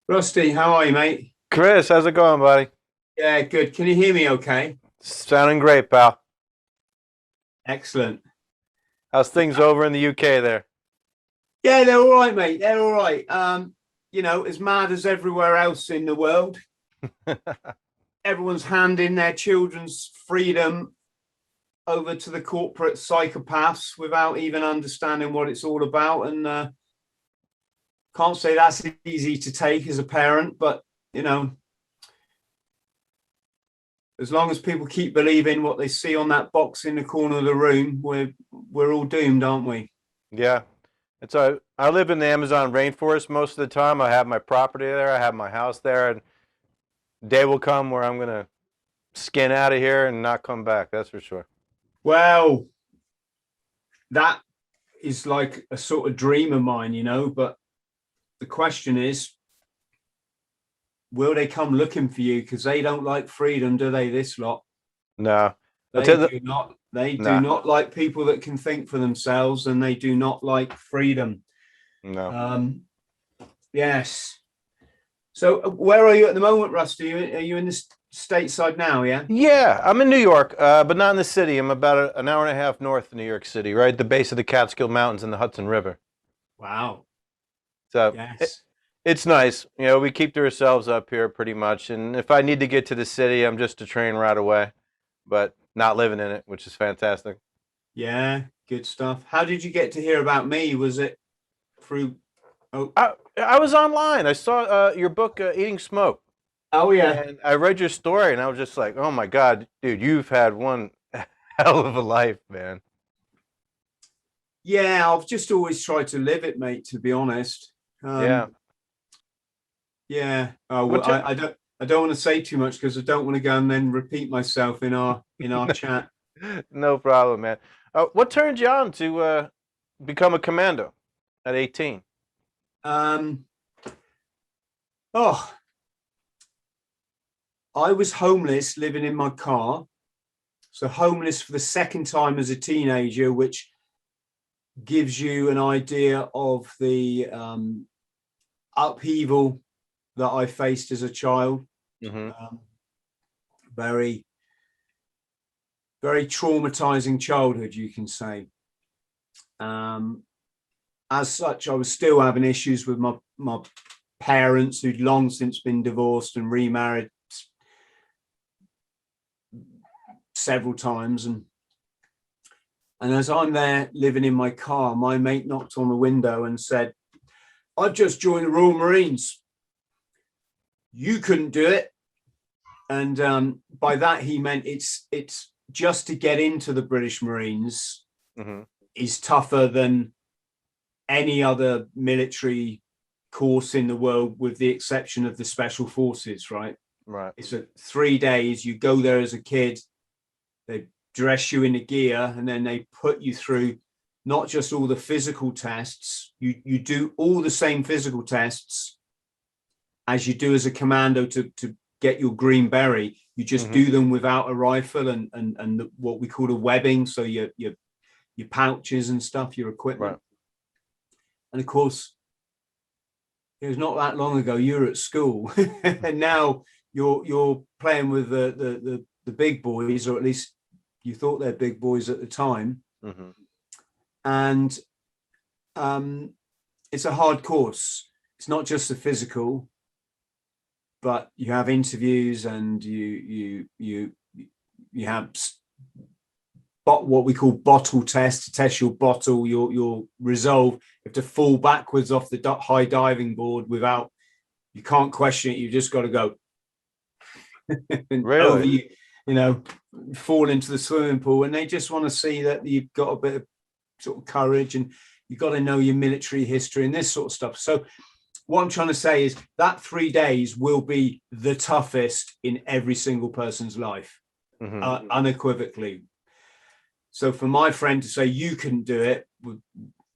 Rusty, how are you, mate? Chris, how's it going, buddy? Yeah, good. Can you hear me okay? Sounding great, pal. Excellent. How's things over in the UK there? Yeah, they're all right, mate. They're all right. As mad as everywhere else in the world. Everyone's handing their children's freedom over to the corporate psychopaths without even understanding what it's all about. And can't say that's easy to take as a parent, but you know, as long as people keep believing what they see on that box in the corner of the room, we're all doomed, aren't we? Yeah. I live in the Amazon rainforest most of the time. I have my property there, I have my house there, and day will come where I'm gonna skin out of here and not come back, that's for sure. Well, that is like a sort of dream of mine. But the question is, will they come looking for you? Because they don't like freedom, do they? This lot, No. I'll they tell you do not. They do nah, not like people that can think for themselves, and they do not like freedom. no. Um, yes. So, where are you at the moment, Rusty? Are you in the stateside now? Yeah. Yeah, I'm in New York, but not in the city. I'm about an hour and a half north of New York City, right at the base of the Catskill Mountains and the Hudson River. Wow. So Yes. it's nice. You know, we keep to ourselves up here pretty much. And if I need to get to the city, I'm just a train ride away, but not living in it, which is fantastic. Yeah. Good stuff. How did you get to hear about me? Was it through? Oh. I was online. I saw your book, Eating Smoke, Oh yeah. and I read your story, and I was just like, oh my God, dude, you've had one hell of a life, man. Yeah, I've just always tried to live it, mate, to be honest. Yeah. Yeah. What? I don't want to say too much because I don't want to go and then repeat myself in our chat. No problem, man. What turned you on to become a commando at 18? Um, oh, I was homeless living in my car. So homeless for the second time as a teenager, which gives you an idea of the upheaval that I faced as a child. Mm-hmm. Um, very, very traumatizing childhood, you can say. Um, as such, I was still having issues with my parents who'd long since been divorced and remarried several times. And as I'm there living in my car, my mate knocked on the window and said, "I've just joined the Royal Marines. You couldn't do it." And by that he meant it's just to get into the British Marines Mm-hmm. is tougher than any other military course in the world, with the exception of the special forces, right? Right. It's a 3 days. You go there as a kid, they dress you in the gear, and then they put you through not just all the physical tests. You do all the same physical tests as you do as a commando to get your green beret. You just Mm-hmm. do them without a rifle and what we call a webbing, so your pouches and stuff, your Right. equipment. And of course, it was not that long ago you were at school, and now you're playing with the big boys, or at least you thought they're big boys at the time. Mm-hmm. And um, it's a hard course. It's not just the physical, but you have interviews, and you have what we call bottle tests to test your bottle, your resolve. You have to fall backwards off the high diving board without, you can't question it. You just got to go and over Really? you know, fall into the swimming pool, and they just want to see that you've got a bit of sort of courage, and you've got to know your military history and this sort of stuff. So what I'm trying to say is that 3 days will be the toughest in every single person's life, Mm-hmm. unequivocally. So for my friend to say you couldn't do it,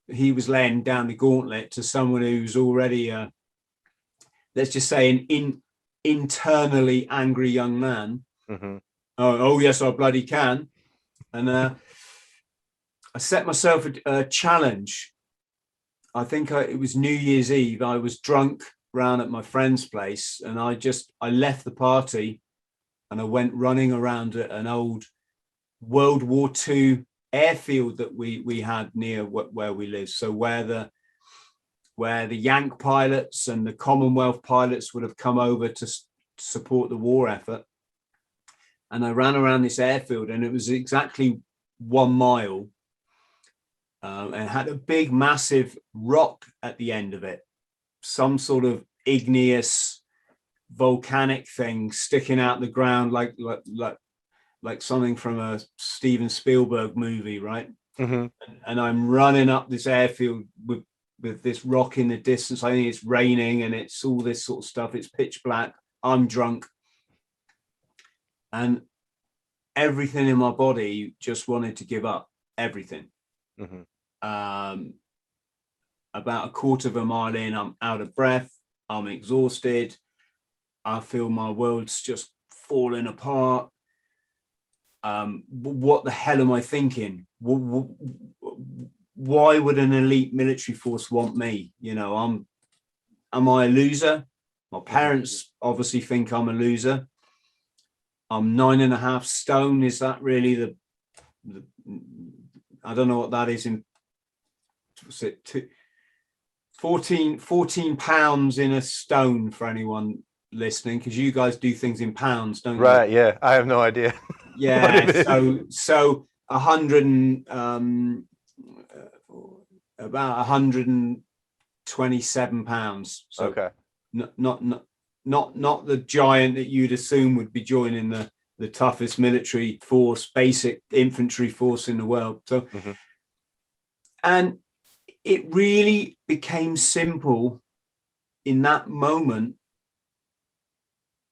he was laying down the gauntlet to someone who's already, let's just say, internally angry young man. Mm-hmm. Oh yes, I bloody can. And I set myself a challenge. I think it was New Year's Eve. I was drunk, round at my friend's place, and I left the party and I went running around at an old World War II airfield that we had near where we live. So where the Yank pilots and the Commonwealth pilots would have come over to support the war effort. And I ran around this airfield, and it was exactly 1 mile. And had a big, massive rock at the end of it, some sort of igneous volcanic thing sticking out the ground, like something from a Steven Spielberg movie, right? Mm-hmm. And I'm running up this airfield with this rock in the distance. I think it's raining, and it's all this sort of stuff. It's pitch black. I'm drunk, and everything in my body just wanted to give up. Everything. Mm-hmm. About a quarter of a mile in, I'm out of breath. I'm exhausted. I feel my world's just falling apart. What the hell am I thinking? Why would an elite military force want me? You know, am I a loser? My parents obviously think I'm a loser. I'm 9.5 stone. Is that really the I don't know what that is in, what's it, 14 pounds in a stone for anyone listening, because you guys do things in pounds, don't you? Right, yeah. I have no idea. Yeah, so 100 and about 127 pounds. So okay. Not the giant that you'd assume would be joining the toughest military force, basic infantry force in the world. So, and it really became simple in that moment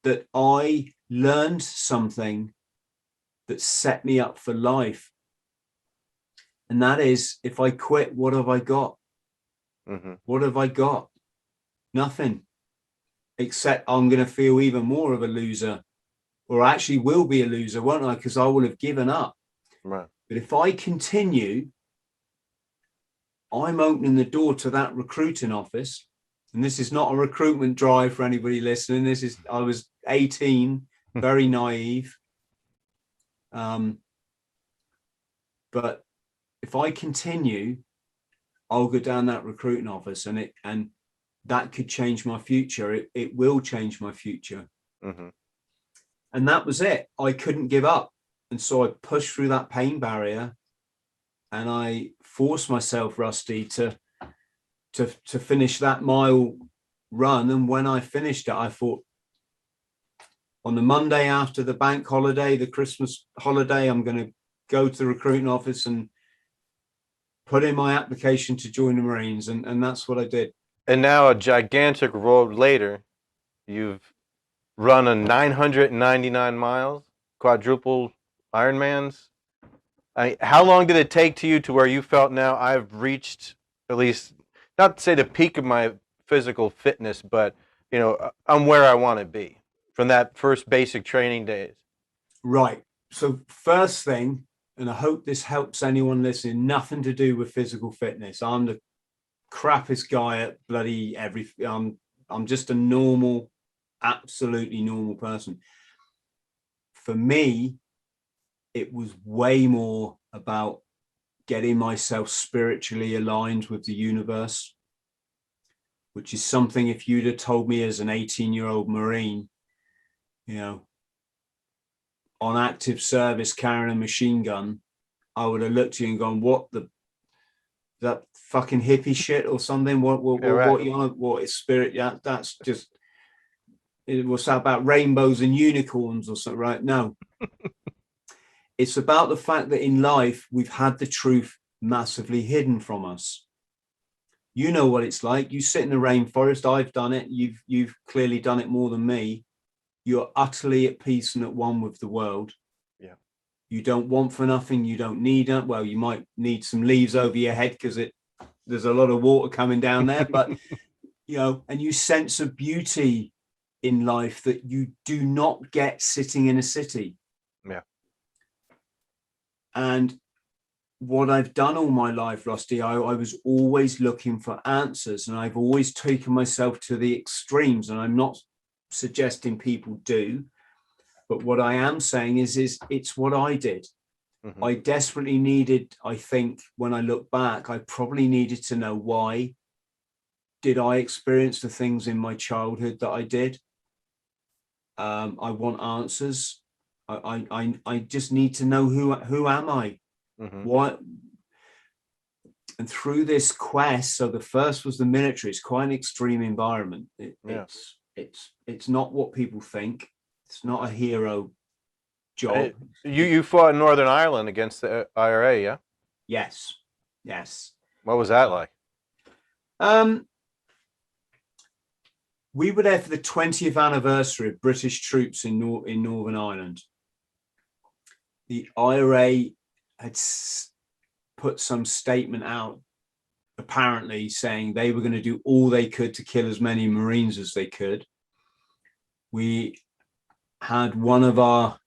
that I learned something that set me up for life. And that is, if I quit, what have I got? What have I got? Nothing. Except I'm going to feel even more of a loser, or actually will be a loser, won't I? Because I will have given up. Right. But if I continue, I'm opening the door to that recruiting office. And this is not a recruitment drive for anybody listening. I was 18, very naive. But if I continue, I'll go down that recruiting office, and that could change my future. It will change my future. And that was it. I couldn't give up. And so I pushed through that pain barrier, and I forced myself, Rusty, to finish that mile run. And when I finished it, I thought, on the Monday after the bank holiday, the Christmas holiday, I'm going to go to the recruiting office and put in my application to join the Marines. And that's what I did. And now, a gigantic road later, you've run a 999 miles, quadruple Ironmans. How long did it take to you to where you felt, now I've reached, at least, not to say the peak of my physical fitness, but, you know, I'm where I want to be from that first basic training days? Right. So first thing, and I hope this helps anyone listening, nothing to do with physical fitness. I'm the crappiest guy at bloody everything. I'm just a normal, absolutely normal person. For me, it was way more about getting myself spiritually aligned with the universe, which is something, if you'd have told me as an 18-year-old Marine, you know, on active service carrying a machine gun, I would have looked at you and gone, what that fucking hippie shit or something? What you on? What is spirit? Yeah, that's just, it was about rainbows and unicorns or something, right? No. It's about the fact that in life, we've had the truth massively hidden from us. You know what it's like. You sit in the rainforest. I've done it. You've clearly done it more than me. You're utterly at peace and at one with the world. Yeah. You don't want for nothing. You don't need it. Well, you might need some leaves over your head because there's a lot of water coming down there, but you know, and you sense a beauty in life that you do not get sitting in a city. Yeah. And what I've done all my life, Rusty, I was always looking for answers, and I've always taken myself to the extremes. And I'm not suggesting people do, but what I am saying is it's what I did. Mm-hmm. I desperately needed, I think, when I look back, I probably needed to know why did I experience the things in my childhood that I did. I want answers. I just need to know who am I? Mm-hmm. What? And through this quest, so the first was the military. It's quite an extreme environment. It's not what people think. It's not a hero job. You fought in Northern Ireland against the IRA, yeah? Yes. What was that like? We were there for the 20th anniversary of British troops in Northern Ireland. The IRA had put some statement out, apparently saying they were going to do all they could to kill as many Marines as they could. We had one of our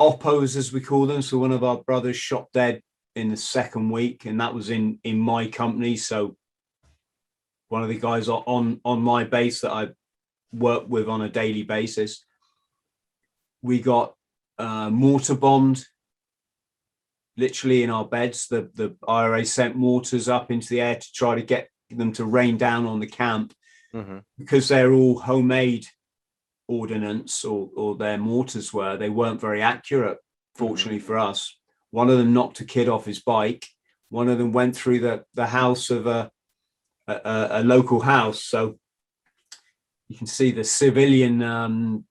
oppos, as we call them, so one of our brothers shot dead in the second week, and that was in my company. So one of the guys on my base that I work with on a daily basis. We got mortar bombed literally in our beds. The IRA sent mortars up into the air to try to get them to rain down on the camp, mm-hmm. because they're all homemade ordnance, or their mortars were. They weren't very accurate, fortunately, mm-hmm. for us. One of them knocked a kid off his bike. One of them went through the house of a local house. So you can see the civilian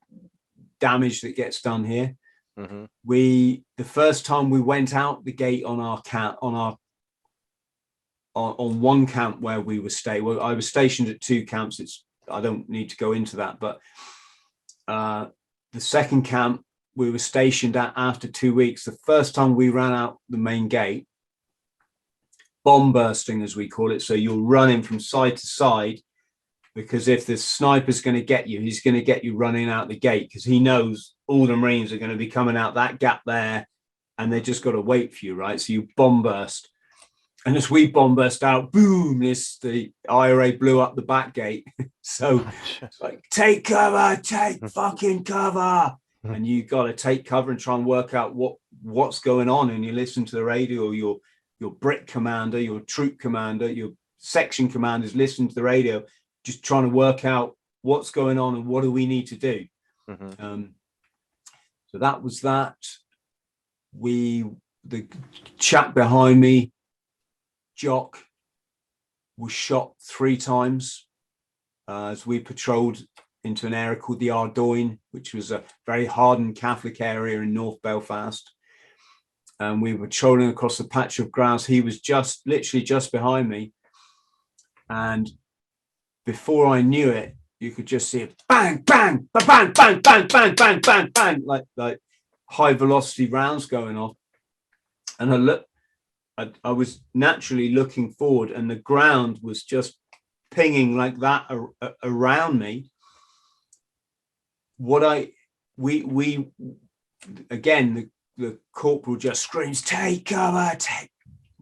damage that gets done here. Mm-hmm. The first time we went out the gate on our camp, on one camp where we were staying. Well, I was stationed at 2 camps. I don't need to go into that, but the second camp we were stationed at after 2 weeks. The first time we ran out the main gate, bomb bursting, as we call it. So you're running from side to side, because if the sniper's going to get you, he's going to get you running out the gate, because he knows all the Marines are going to be coming out that gap there, and they just got to wait for you, right? So you bomb burst. And as we bomb burst out, boom, the IRA blew up the back gate. So it's like, take cover, take fucking cover. And you got to take cover and try and work out what's going on. And you listen to the radio, your Brit commander, your troop commander, your section commanders listen to the radio, just trying to work out what's going on and what do we need to do. Mm-hmm. So that was that. The chap behind me, Jock, was shot 3 times as we patrolled into an area called the Ardoyne, which was a very hardened Catholic area in North Belfast. And we were patrolling across a patch of grass. He was literally just behind me. And before I knew it, you could just see it, bang, bang, bang, bang, bang, bang, bang, bang, bang, like high velocity rounds going off. And I was naturally looking forward, and the ground was just pinging like that around me. The corporal just screams, take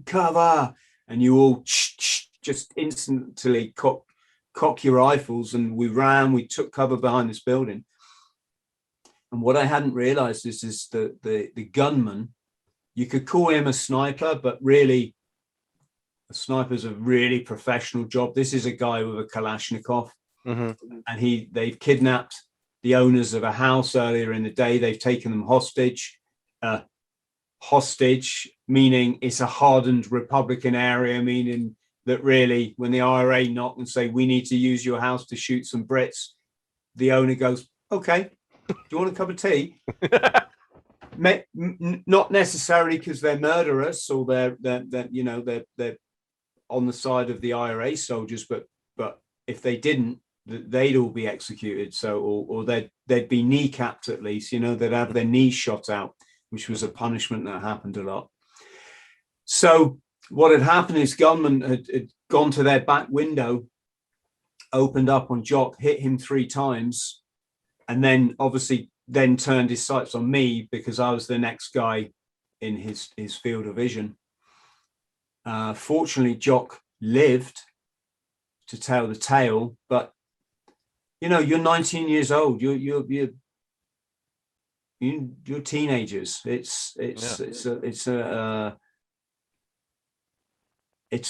cover, and you all just instantly cock your rifles, and we took cover behind this building. And what I hadn't realized is the gunman, you could call him a sniper, but really a sniper is a really professional job. This is a guy with a Kalashnikov, mm-hmm. and they've kidnapped the owners of a house earlier in the day. They've taken them hostage. Hostage, meaning it's a hardened Republican area, meaning that really when the IRA knock and say, we need to use your house to shoot some Brits, the owner goes, okay, do you want a cup of tea? Not necessarily because they're murderous or they're on the side of the IRA soldiers, but if they didn't, they'd all be executed. So or they'd be kneecapped at least, they'd have their knees shot out, which was a punishment that happened a lot. So what had happened is gunmen had gone to their back window, opened up on Jock, hit him 3 times, and then obviously turned his sights on me because I was the next guy in his field of vision. Fortunately, Jock lived to tell the tale, but you're 19 years old. You're teenagers. It's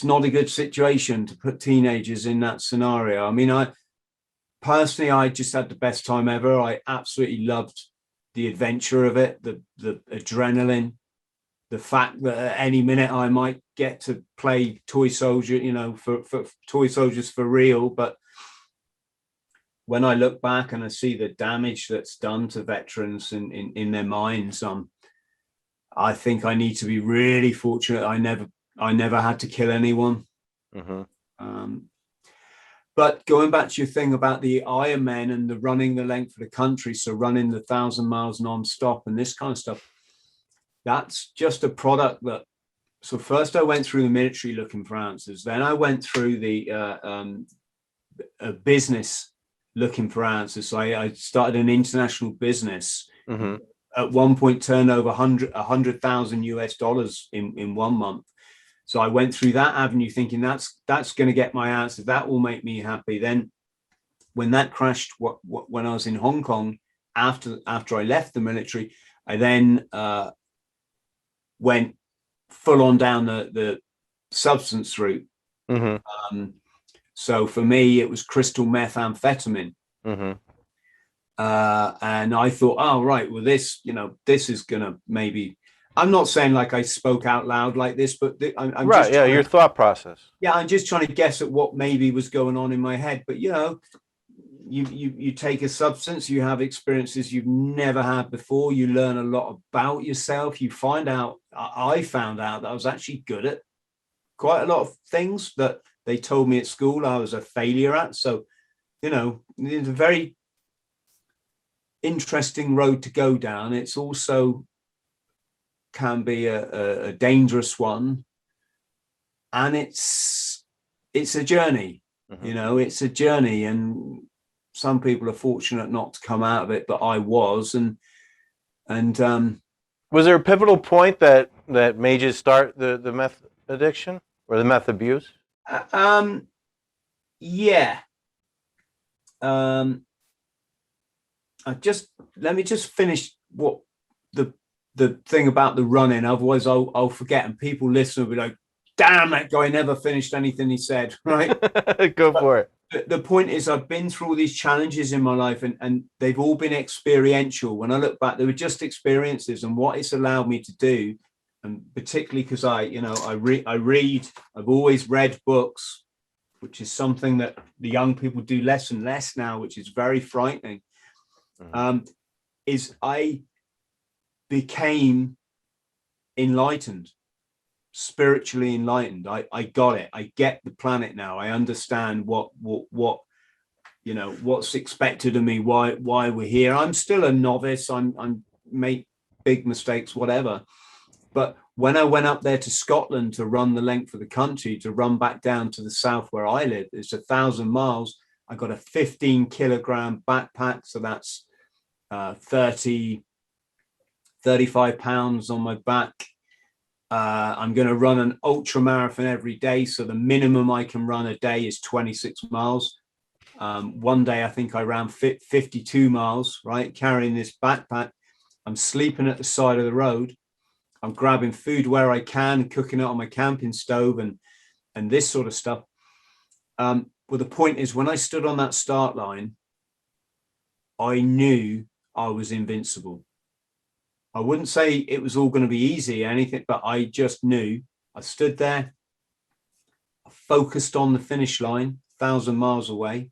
not a good situation to put teenagers in that scenario. I mean, I just had the best time ever. I absolutely loved the adventure of it, the adrenaline, the fact that at any minute I might get to play toy soldier, for toy soldiers for real. But when I look back and I see the damage that's done to veterans in their minds, I think I need to be really fortunate. I never had to kill anyone. Mm-hmm. But going back to your thing about the Ironman and the running the length of the country, so running the 1,000 miles non-stop and this kind of stuff, that's just a product that. So first I went through the military looking for answers. Then I went through the business looking for answers. So I started an international business. Mm-hmm. At one point turned over $100,000 in 1 month. So I went through that avenue thinking that's going to get my answer. That will make me happy. Then when that crashed, when I was in Hong Kong, after I left the military, I then went full on down the substance route. Mm-hmm. So for me, it was crystal methamphetamine. Mm-hmm. And I thought, oh, right, well, this is going to maybe, I'm not saying like I spoke out loud like this, but I'm right. Just yeah. Your thought process. Yeah. I'm just trying to guess at what maybe was going on in my head. But, you take a substance, you have experiences you've never had before. You learn a lot about yourself. You find out, I found out that I was actually good at quite a lot of things that they told me at school I was a failure at. So, it's a very interesting road to go down. It's also can be a dangerous one, and it's a journey. Mm-hmm. It's a journey, and some people are fortunate not to come out of it, but I was. And was there a pivotal point that made you start the meth addiction or the meth abuse? Yeah. Let me just finish what the thing about the running. Otherwise, I'll forget, and people listen will be like, "Damn, that guy never finished anything he said." Right? Go for it. The point is, I've been through all these challenges in my life, and they've all been experiential. When I look back, they were just experiences, and what it's allowed me to do, and particularly because I read. I've always read books, which is something that the young people do less and less now, which is very frightening. Mm-hmm. Is I became enlightened, spiritually enlightened. I got it. I get the planet now. I understand what what's expected of me, why we're here. I'm still a novice. I'm make big mistakes, whatever. But when I went up there to Scotland to run the length of the country, to run back down to the south where I live, it's 1,000 miles. I got a 15-kilogram backpack, so that's 35 pounds on my back. I'm going to run an ultra marathon every day. So the minimum I can run a day is 26 miles. One day, I think I ran 52 miles, right? Carrying this backpack. I'm sleeping at the side of the road. I'm grabbing food where I can, cooking it on my camping stove and this sort of stuff. Well, the point is, when I stood on that start line, I knew I was invincible. I wouldn't say it was all going to be easy or anything, but I just knew. I stood there, I focused on the finish line, 1,000 miles away.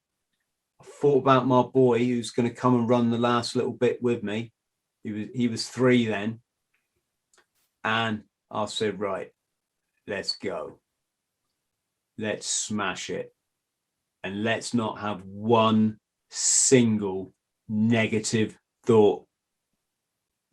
I thought about my boy who's going to come and run the last little bit with me. He was 3 then. And I said, right, let's go. Let's smash it. And let's not have one single negative thought.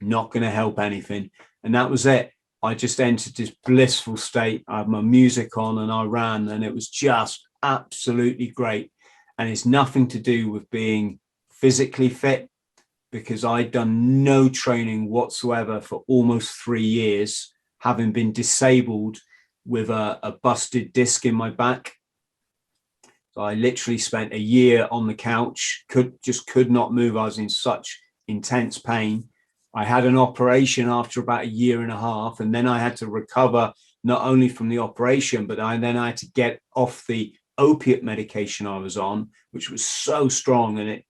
Not going to help anything. And that was it. I just entered this blissful state. I had my music on and I ran, and it was just absolutely great. And it's nothing to do with being physically fit, because I'd done no training whatsoever for almost 3 years, having been disabled with a busted disc in my back. So I literally spent a year on the couch, could not move. I was in such intense pain. I had an operation after about a year and a half, and then I had to recover not only from the operation, but then I had to get off the opiate medication I was on, which was so strong, and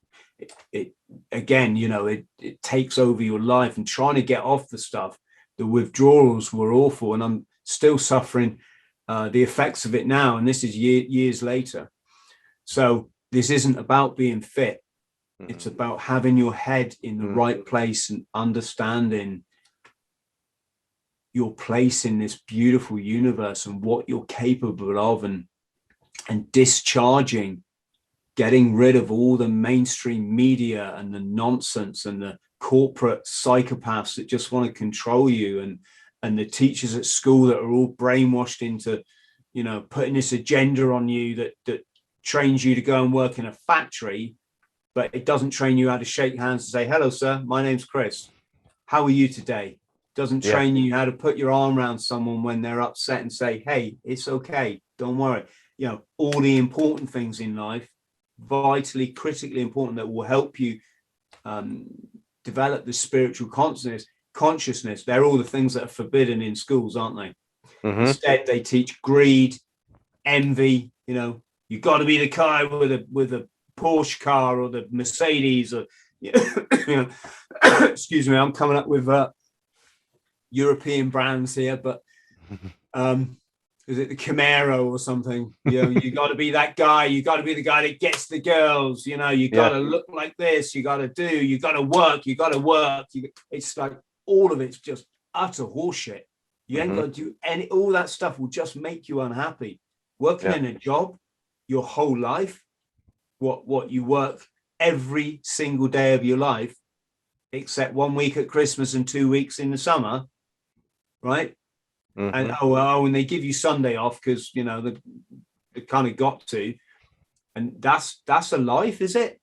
it again, you know, it takes over your life. And trying to get off the stuff, the withdrawals were awful, and I'm still suffering the effects of it now, and this is years later. So this isn't about being fit. It's about having your head in the right place and understanding your place in this beautiful universe and what you're capable of, and discharging, getting rid of all the mainstream media and the nonsense and the corporate psychopaths that just want to control you, and the teachers at school that are all brainwashed into, you know, putting this agenda on you that trains you to go and work in a factory, but it doesn't train you how to shake hands and say, hello, sir, my name's Chris. How are you today? Doesn't train you how to put your arm around someone when they're upset and say, hey, it's okay, don't worry. You know, all the important things in life, vitally, critically important, that will help you develop the spiritual consciousness. They're all the things that are forbidden in schools, aren't they? Instead, they teach greed, envy. You know, you got to be the guy with a Porsche car or the Mercedes, or you know, excuse me, I'm coming up with European brands here, but is it the Camaro or something? You know, you got to be that guy. You got to be the guy that gets the girls. You know, you got to look like this. You got to work. It's like all of it's just utter horseshit. You ain't got to do any. All that stuff will just make you unhappy. Working in a job your whole life, what you work every single day of your life, except 1 week at Christmas and 2 weeks in the summer, right? And and they give you Sunday off because, you know, they kind of got to, and that's a life, is it?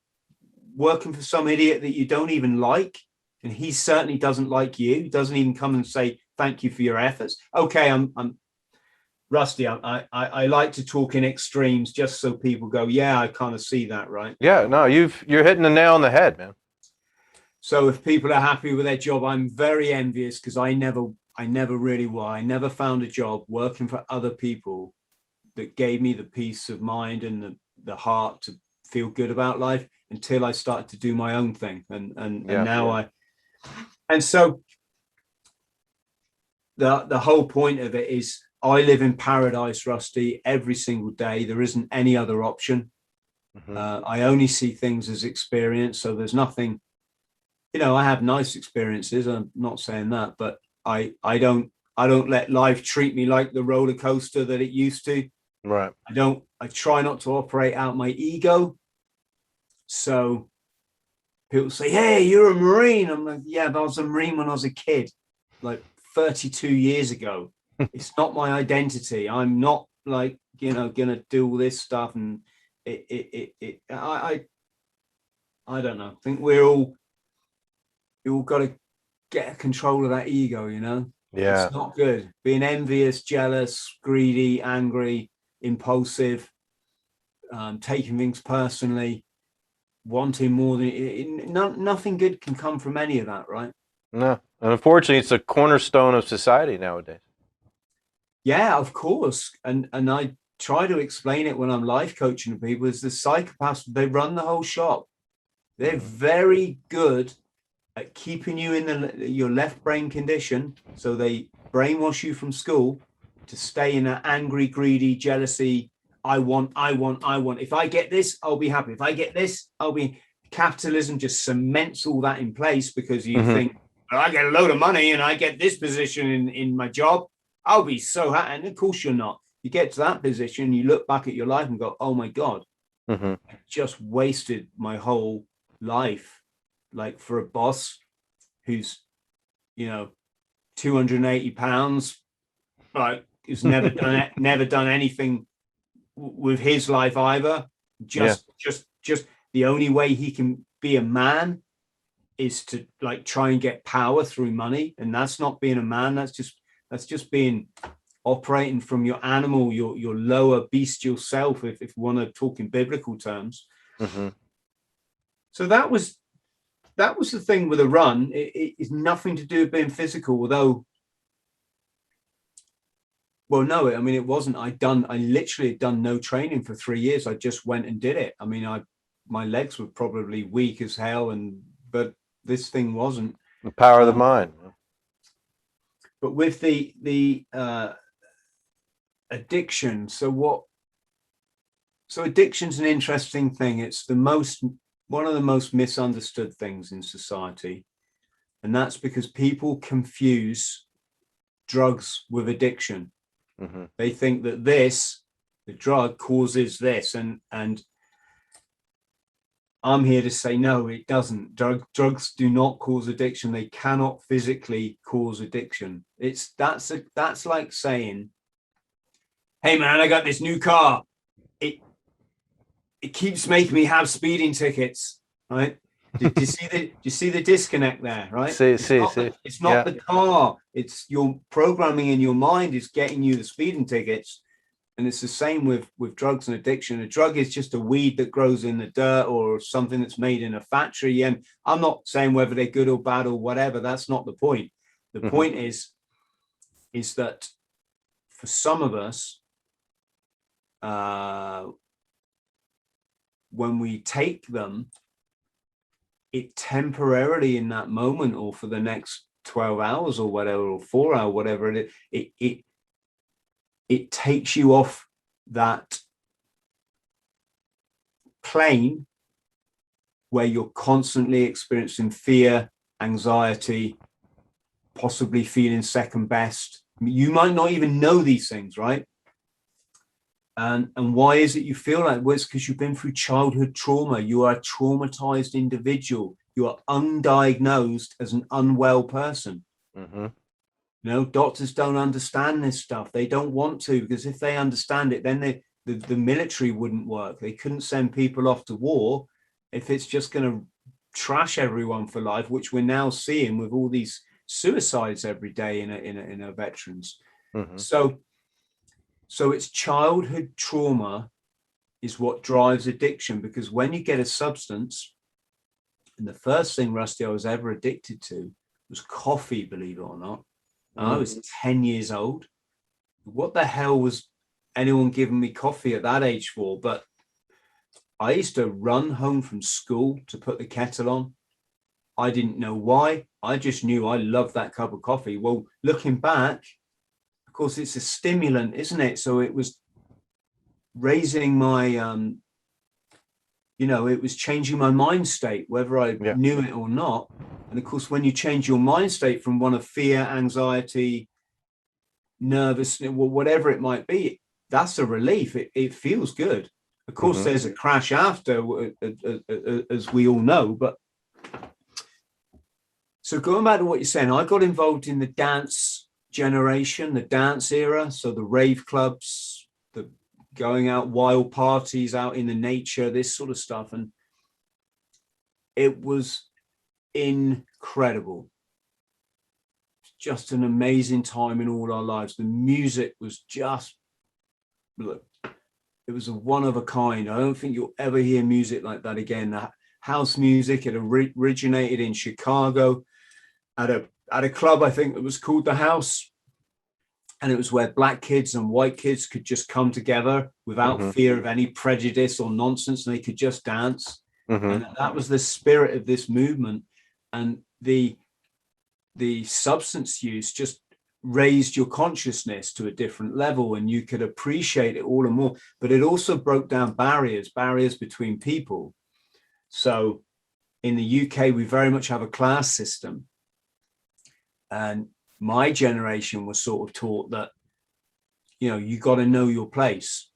Working for some idiot that you don't even like, and he certainly doesn't like you. He doesn't even come and say thank you for your efforts. Okay, I'm Rusty. I like to talk in extremes just so people go, yeah, I kind of see that, right? Yeah, no, you're hitting the nail on the head, man. So if people are happy with their job, I'm very envious, because I never really were. I never found a job working for other people that gave me the peace of mind and the heart to feel good about life until I started to do my own thing. And now so the whole point of it is I live in paradise, Rusty, every single day. There isn't any other option. I only see things as experience. So there's nothing, you know, I have nice experiences. I'm not saying that, but I don't let life treat me like the roller coaster that it used to. Right. I try not to operate out my ego. So people say, hey, you're a Marine. I'm like, yeah, but I was a Marine when I was a kid, like 32 years ago. It's not my identity. I'm not, like, you know, gonna do all this stuff. And I don't know. I think we all got to get control of that ego, you know. It's not good being envious, jealous, greedy, angry, impulsive, taking things personally, wanting more than nothing good can come from any of that, right? No, and unfortunately it's a cornerstone of society nowadays. Yeah, of course. And I try to explain it when I'm life coaching people, is the psychopaths, they run the whole shop. They're very good at keeping you in your left brain condition. So they brainwash you from school to stay in that angry, greedy, jealousy. I want. If I get this, I'll be happy. If I get this, I'll be. Capitalism just cements all that in place, because you think, well, I get a load of money and I get this position in my job, I'll be so happy. And of course you're not. You get to that position, you look back at your life and go, oh my God, I just wasted my whole life, like, for a boss who's, you know, 280 pounds, like, who's never done anything with his life either. Just the only way he can be a man is to, like, try and get power through money. And that's not being a man. That's just being operating from your animal, your lower bestial self, if you want to talk in biblical terms. Mm-hmm. So that was the thing with a run. It's nothing to do with being physical, although, well, no, I mean, it wasn't. I literally had done no training for 3 years. I just went and did it. I mean, my legs were probably weak as hell, but this thing wasn't. The power of the mind. But with the addiction, so addiction's an interesting thing. It's one of the most misunderstood things in society, and that's because people confuse drugs with addiction. Mm-hmm. They think that the drug causes this, and I'm here to say no, it doesn't. Drugs do not cause addiction. They cannot physically cause addiction. That's like saying, hey man, I got this new car. It keeps making me have speeding tickets, right? Do you see the disconnect there, right? It's not the car. It's your programming in your mind is getting you the speeding tickets. And it's the same with drugs and addiction. A drug is just a weed that grows in the dirt or something that's made in a factory. And I'm not saying whether they're good or bad or whatever. That's not the point. The point is that for some of us, when we take them, it temporarily in that moment or for the next 12 hours or whatever, or 4 hours, whatever it takes you off that plane where you're constantly experiencing fear, anxiety, possibly feeling second best. You might not even know these things, right? And why is it you feel like? Well, it's because you've been through childhood trauma. You are a traumatized individual. You are undiagnosed as an unwell person. Mm-hmm. Doctors don't understand this stuff. They don't want to, because if they understand it, then the military wouldn't work. They couldn't send people off to war if it's just going to trash everyone for life, which we're now seeing with all these suicides every day in our veterans. Mm-hmm. So it's childhood trauma is what drives addiction, because when you get a substance, and the first thing, Rusty, I was ever addicted to was coffee, believe it or not. I was 10 years old. What the hell was anyone giving me coffee at that age for? But I used to run home from school to put the kettle on. I didn't know why. I just knew I loved that cup of coffee. Well, looking back, of course, it's a stimulant, isn't it? So it was raising my, it was changing my mind state, whether I knew it or not. And of course, when you change your mind state from one of fear, anxiety, nervousness, whatever it might be, that's a relief. It feels good. Of course, there's a crash after, as we all know. But so going back to what you're saying, I got involved in the dance generation, the dance era. So the rave clubs, the going out, wild parties out in the nature, this sort of stuff. And it was incredible. Just an amazing time in all our lives. The music was just, look, it was a one of a kind. I don't think you'll ever hear music like that again. That house music, it originated in Chicago at a club, I think, that was called The House. And it was where black kids and white kids could just come together without fear of any prejudice or nonsense. And they could just dance. And that was the spirit of this movement. And the substance use just raised your consciousness to a different level, and you could appreciate it all and more. But it also broke down barriers between people. So in the UK, we very much have a class system. And my generation was sort of taught that, you got to know your place.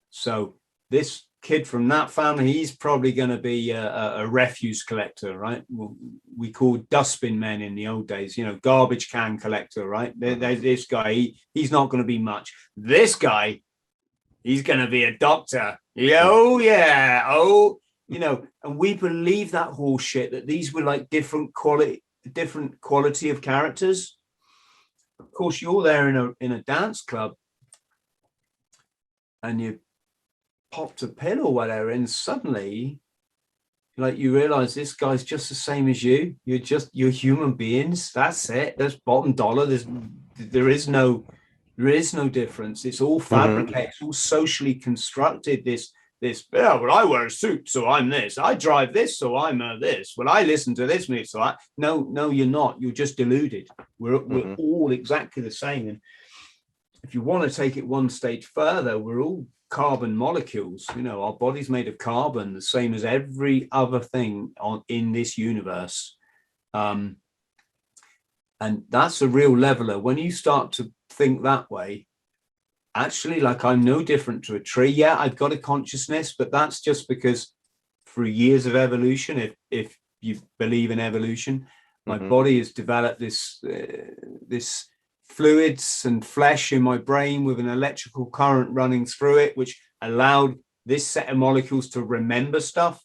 So this kid from that family, he's probably going to be a refuse collector, right? We called dustbin men in the old days, garbage can collector, right? This guy, he's not going to be much. This guy, he's going to be a doctor. Oh, yeah. Oh, and we believe that whole shit, that these were like different quality of characters. course, you're there in a dance club, and you popped a pill or whatever, and suddenly, like, you realize this guy's just the same as you. You're human beings. That's it. That's bottom dollar. There is no difference. It's all fabricated. It's all socially constructed. This, yeah, well, I wear a suit, so I'm this. I drive this, so I'm this. Well, I listen to this music, so I. No, you're not. You're just deluded. We're all exactly the same. And if you want to take it one stage further, we're all carbon molecules. Our body's made of carbon, the same as every other thing in this universe. And that's a real leveler. When you start to think that way, actually, like, I'm no different to a tree. Yeah, I've got a consciousness, but that's just because through years of evolution, if you believe in evolution, my body has developed this fluids and flesh in my brain with an electrical current running through it, which allowed this set of molecules to remember stuff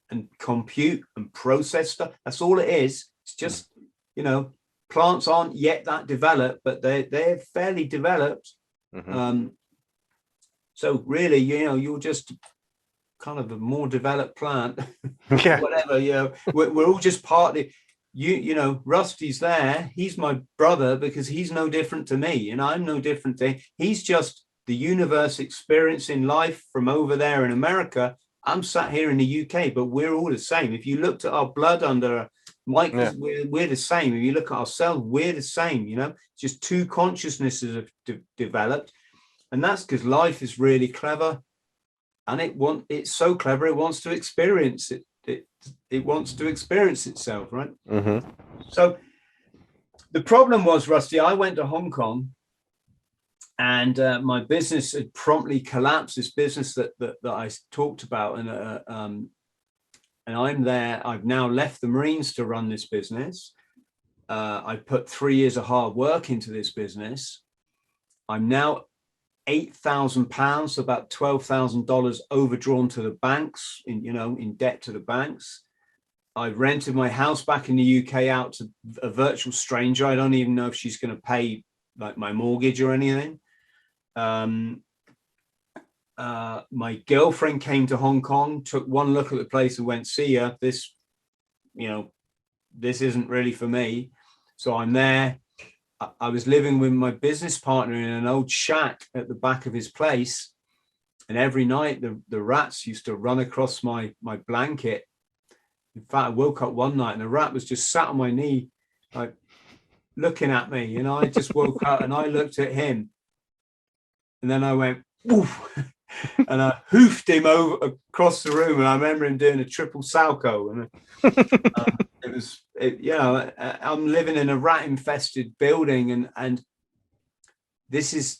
and compute and process stuff. That's all it is. It's just, plants aren't yet that developed, but they're fairly developed. So really, you're just kind of a more developed plant. Yeah. Whatever, we're all just partly. Rusty's there. He's my brother because he's no different to me, and I'm no different to him. He's just the universe experiencing life from over there in America. I'm sat here in the UK, but we're all the same. If you looked at our blood under a microscope, we're the same. If you look at ourselves, we're the same. Just two consciousnesses have developed, and that's because life is really clever, and it's so clever it wants to experience it. It wants to experience itself, right? So the problem was, Rusty, I went to Hong Kong, and my business had promptly collapsed. This business that I talked about, and I'm there. I've now left the Marines to run this business. I put 3 years of hard work into this business. I'm now £8,000, so about $12,000 overdrawn to the banks, in debt to the banks. I rented my house back in the UK out to a virtual stranger. I don't even know if she's going to pay like my mortgage or anything. My girlfriend came to Hong Kong, took one look at the place and went, see ya, this isn't really for me. So I'm there. I was living with my business partner in an old shack at the back of his place. And every night the rats used to run across my blanket. In fact, I woke up one night and the rat was just sat on my knee, like looking at me. I just woke up and I looked at him. And then I went, woof, and I hoofed him over across the room. And I remember him doing a triple salco. And I'm living in a rat infested building. And this is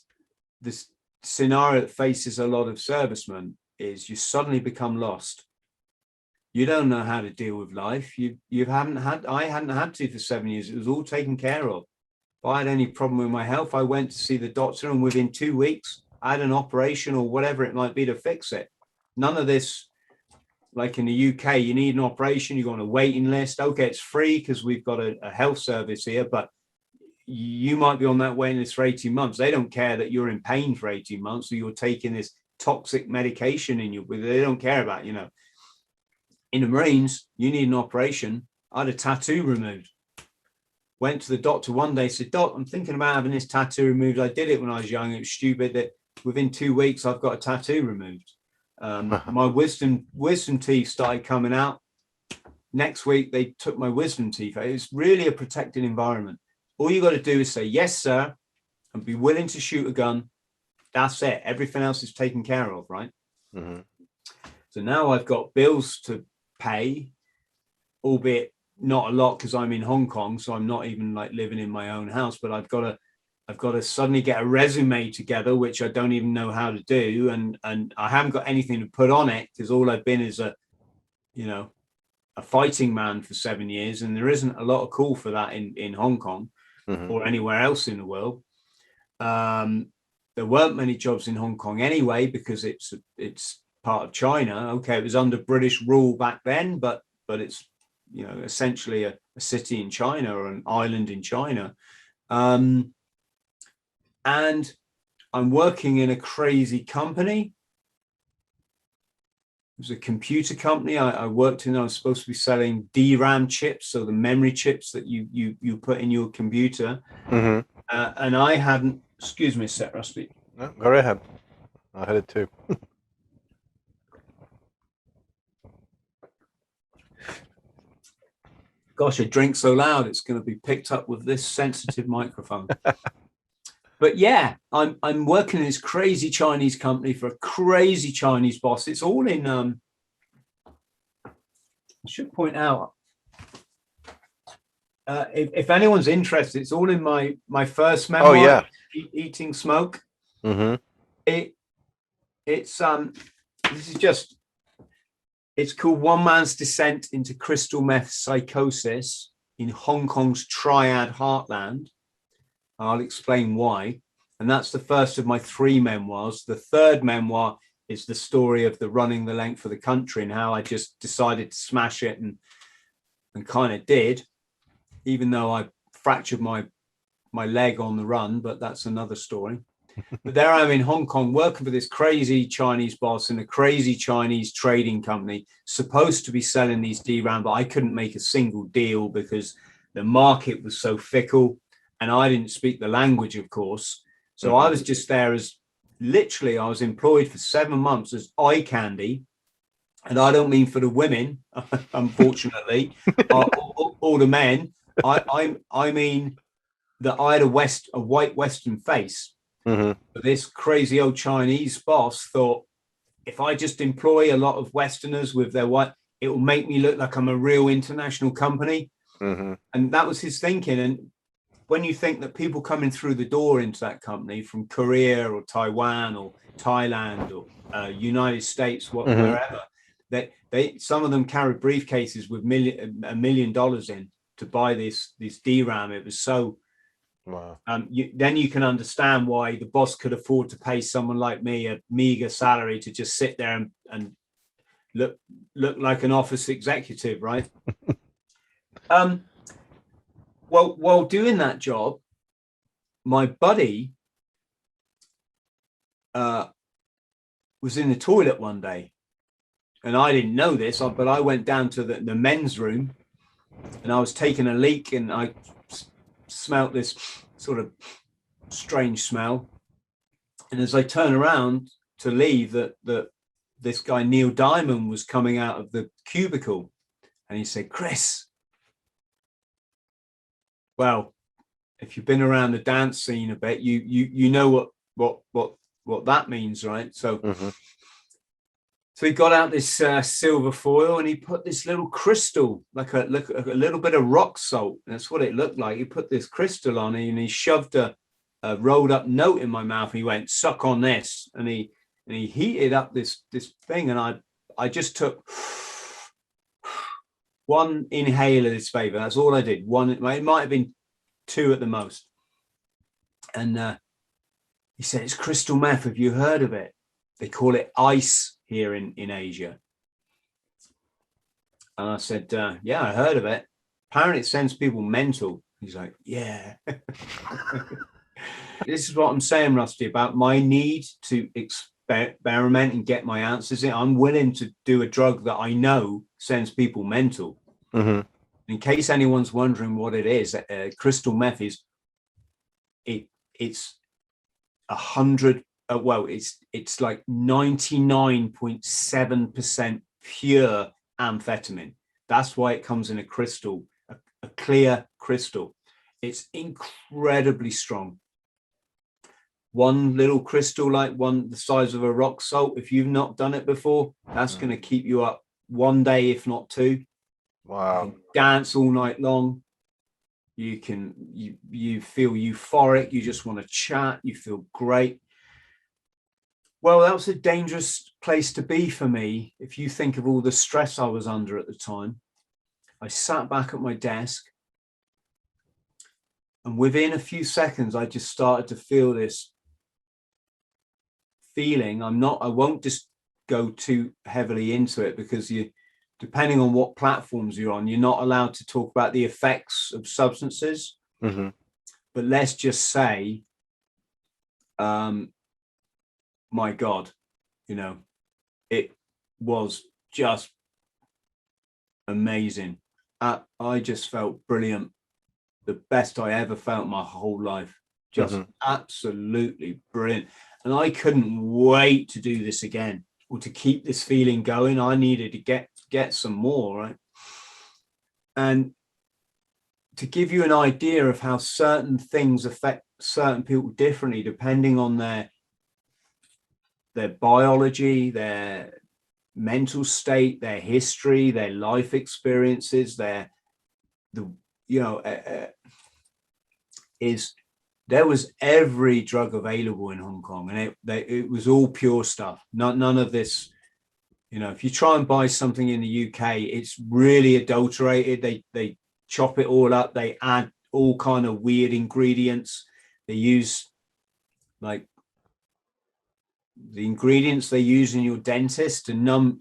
this scenario that faces a lot of servicemen, is you suddenly become lost. You don't know how to deal with life. I hadn't had to for 7 years. It was all taken care of. If I had any problem with my health, I went to see the doctor, and within 2 weeks, I had an operation or whatever it might be to fix it. None of this, like in the UK, you need an operation, you go on a waiting list. Okay, it's free because we've got a health service here, but you might be on that waiting list for 18 months. They don't care that you're in pain for 18 months or you're taking this toxic medication in you. They don't care about, In the Marines, you need an operation. I had a tattoo removed. Went to the doctor one day, said, Doc, I'm thinking about having this tattoo removed. I did it when I was young. It was stupid that within 2 weeks, I've got a tattoo removed. My wisdom teeth started coming out. Next week, they took my wisdom teeth out. It's really a protected environment. All you got to do is say, yes, sir, and be willing to shoot a gun. That's it. Everything else is taken care of, right? So now I've got bills to pay, albeit not a lot because I'm in Hong Kong, so I'm not even like living in my own house, but I've got to suddenly get a resume together, which I don't even know how to do. And I haven't got anything to put on it because all I've been is a fighting man for 7 years. And there isn't a lot of call for that in Hong Kong or anywhere else in the world. There weren't many jobs in Hong Kong anyway, because it's part of China. Okay, it was under British rule back then, but it's essentially a city in China or an island in China. And I'm working in a crazy company. It was a computer company I worked in. I was supposed to be selling DRAM chips, so the memory chips that you put in your computer. Mm-hmm. And I hadn't, excuse me a sec, Rusty. No, go right ahead. I had it too. Gosh, I drink so loud, it's going to be picked up with this sensitive microphone. But yeah, I'm working in this crazy Chinese company for a crazy Chinese boss. It's all in, I should point out, if anyone's interested, it's all in my first memoir. Oh yeah. Eating Smoke. Mm-hmm. It's this is just, it's called One Man's Descent into Crystal Meth Psychosis in Hong Kong's Triad Heartland. I'll explain why. And that's the first of my 3 memoirs. The third memoir is the story of the running the length of the country and how I just decided to smash it and kind of did, even though I fractured my leg on the run, but that's another story. But there I am in Hong Kong working for this crazy Chinese boss in a crazy Chinese trading company, supposed to be selling these DRAM, but I couldn't make a single deal because the market was so fickle and I didn't speak the language, of course. So I was just there as literally, I was employed for 7 months as eye candy. And I don't mean for the women, unfortunately, or the men. I mean that I had a white Western face. Mm-hmm. But this crazy old Chinese boss thought, if I just employ a lot of Westerners with their white, it will make me look like I'm a real international company. Mm-hmm. And that was his thinking. And when you think that people coming through the door into that company from Korea or Taiwan or Thailand or United States, wherever, that some of them carried briefcases with $1 million in to buy this DRAM. It was so. Wow. Then you can understand why the boss could afford to pay someone like me a meager salary to just sit there and look like an office executive, right? Well, while doing that job, my buddy was in the toilet one day, and I didn't know this, but I went down to the men's room, and I was taking a leak, and I smelt this sort of strange smell. And as I turn around to leave, that this guy Neil Diamond was coming out of the cubicle, and he said, "Chris, well, if you've been around the dance scene a bit, you know what that means, right?" So so he got out this silver foil and he put this little crystal, like a little bit of rock salt. That's what it looked like. He put this crystal on it and he shoved a rolled up note in my mouth. And he went, "Suck on this," and he heated up this thing, and I just took one inhale of this favor. That's all I did. One, it might have been 2 at the most. And he said, "It's crystal meth. Have you heard of it? They call it ice here in Asia." And I said, "Yeah, I heard of it. Apparently it sends people mental." He's like, "Yeah." This is what I'm saying, Rusty, about my need to experiment and get my answers in. I'm willing to do a drug that I know sends people mental. In case anyone's wondering what it is, crystal meth is it's 100. Well, it's like 99.7% pure amphetamine. That's why it comes in a crystal, a clear crystal. It's incredibly strong. One little crystal, like the size of a rock salt, if you've not done it before, that's going to keep you up one day, if not 2. Wow. You can dance all night long. You feel euphoric. You just want to chat. You feel great. Well, that was a dangerous place to be for me. If you think of all the stress I was under at the time, I sat back at my desk, and within a few seconds, I just started to feel this feeling. I won't just go too heavily into it because depending on what platforms you're on, you're not allowed to talk about the effects of substances. But let's just say my God, you know, it was just amazing. I just felt brilliant. The best I ever felt my whole life. Just absolutely brilliant. And I couldn't wait to do this again, or to keep this feeling going. I needed to get some more, right? And to give you an idea of how certain things affect certain people differently, depending on their biology, their mental state, their history, their life experiences, there was every drug available in Hong Kong, and it was all pure stuff. None of this, you know. If you try and buy something in the UK, it's really adulterated. They chop it all up. They add all kind of weird ingredients. They use like the ingredients they use in your dentist to numb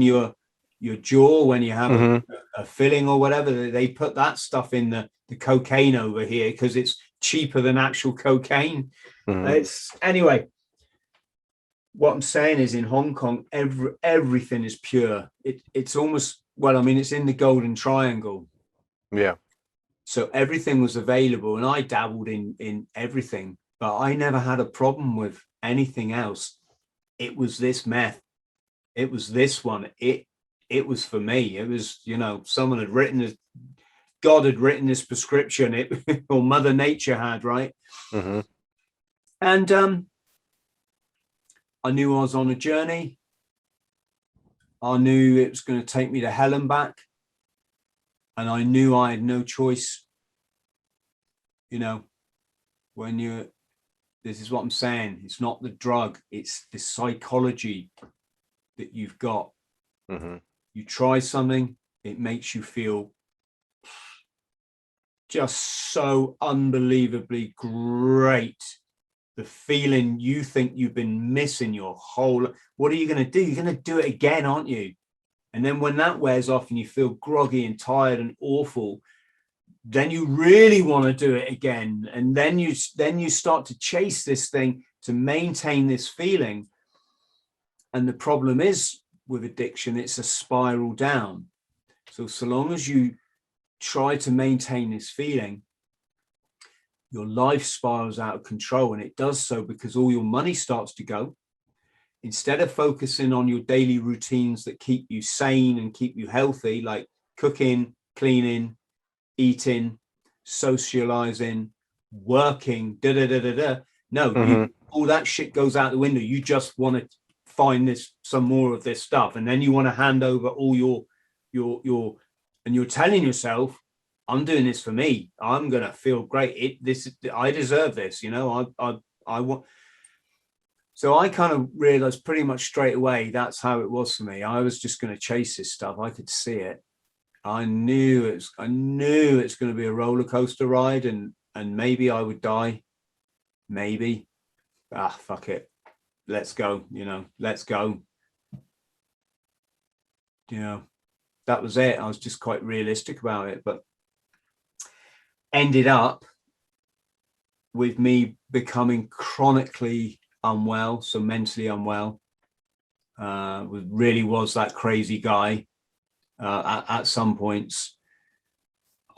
your jaw when you have a filling or whatever. They put that stuff in the cocaine over here because it's cheaper than actual cocaine. It's anyway. What I'm saying is, in Hong Kong, everything is pure. It's almost, well, I mean, it's in the Golden Triangle. Yeah. So everything was available, and I dabbled in everything, but I never had a problem with anything else. It was this meth. It was this one. It was for me. It was, you know, someone had written this, God had written this prescription, or Mother Nature had, right? And I knew I was on a journey. I knew it was going to take me to hell and back. And I knew I had no choice. You know, this is what I'm saying. It's not the drug, it's the psychology that you've got. You try something, it makes you feel just so unbelievably great. The feeling you think you've been missing your whole, what are you going to do? You're going to do it again, aren't you? And then when that wears off and you feel groggy and tired and awful, then you really want to do it again. And then you start to chase this thing to maintain this feeling. And the problem is with addiction, it's a spiral down. So long as you try to maintain this feeling, your life spirals out of control. And it does so because all your money starts to go. Instead of focusing on your daily routines that keep you sane and keep you healthy, like cooking, cleaning, eating, socializing, working, no, all that shit goes out the window. You just want to find some more of this stuff, and then you want to hand over all your and you're telling yourself, I'm doing this for me. I'm gonna feel great. I deserve this. You know, I want. So I kind of realized pretty much straight away that's how it was for me. I was just going to chase this stuff. I could see it. I knew it's going to be a roller coaster ride, and maybe I would die. Maybe. Fuck it. Let's go. You know, let's go. You know, that was it. I was just quite realistic about it, but ended up with me becoming chronically unwell, so mentally unwell. Really was that crazy guy at some points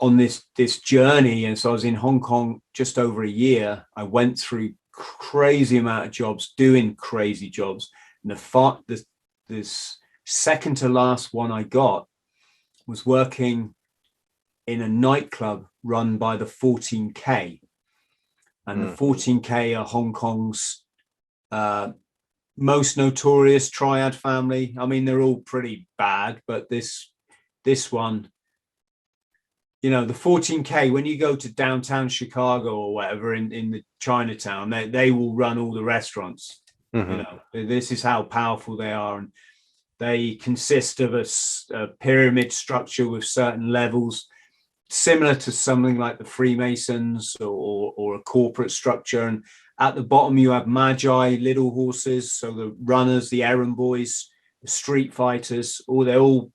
on this journey. And so I was in Hong Kong just over a year. I went through crazy amount of jobs, doing crazy jobs. And this second to last one I got was working in a nightclub run by the 14K. And the 14K are Hong Kong's most notorious Triad family. I mean, they're all pretty bad, but this one, you know, the 14K, when you go to downtown Chicago or whatever in the Chinatown, they will run all the restaurants. You know, this is how powerful they are. And they consist of a pyramid structure with certain levels, similar to something like the Freemasons or a corporate structure. And at the bottom, you have magi, little horses. So the runners, the errand boys, the street fighters, they're all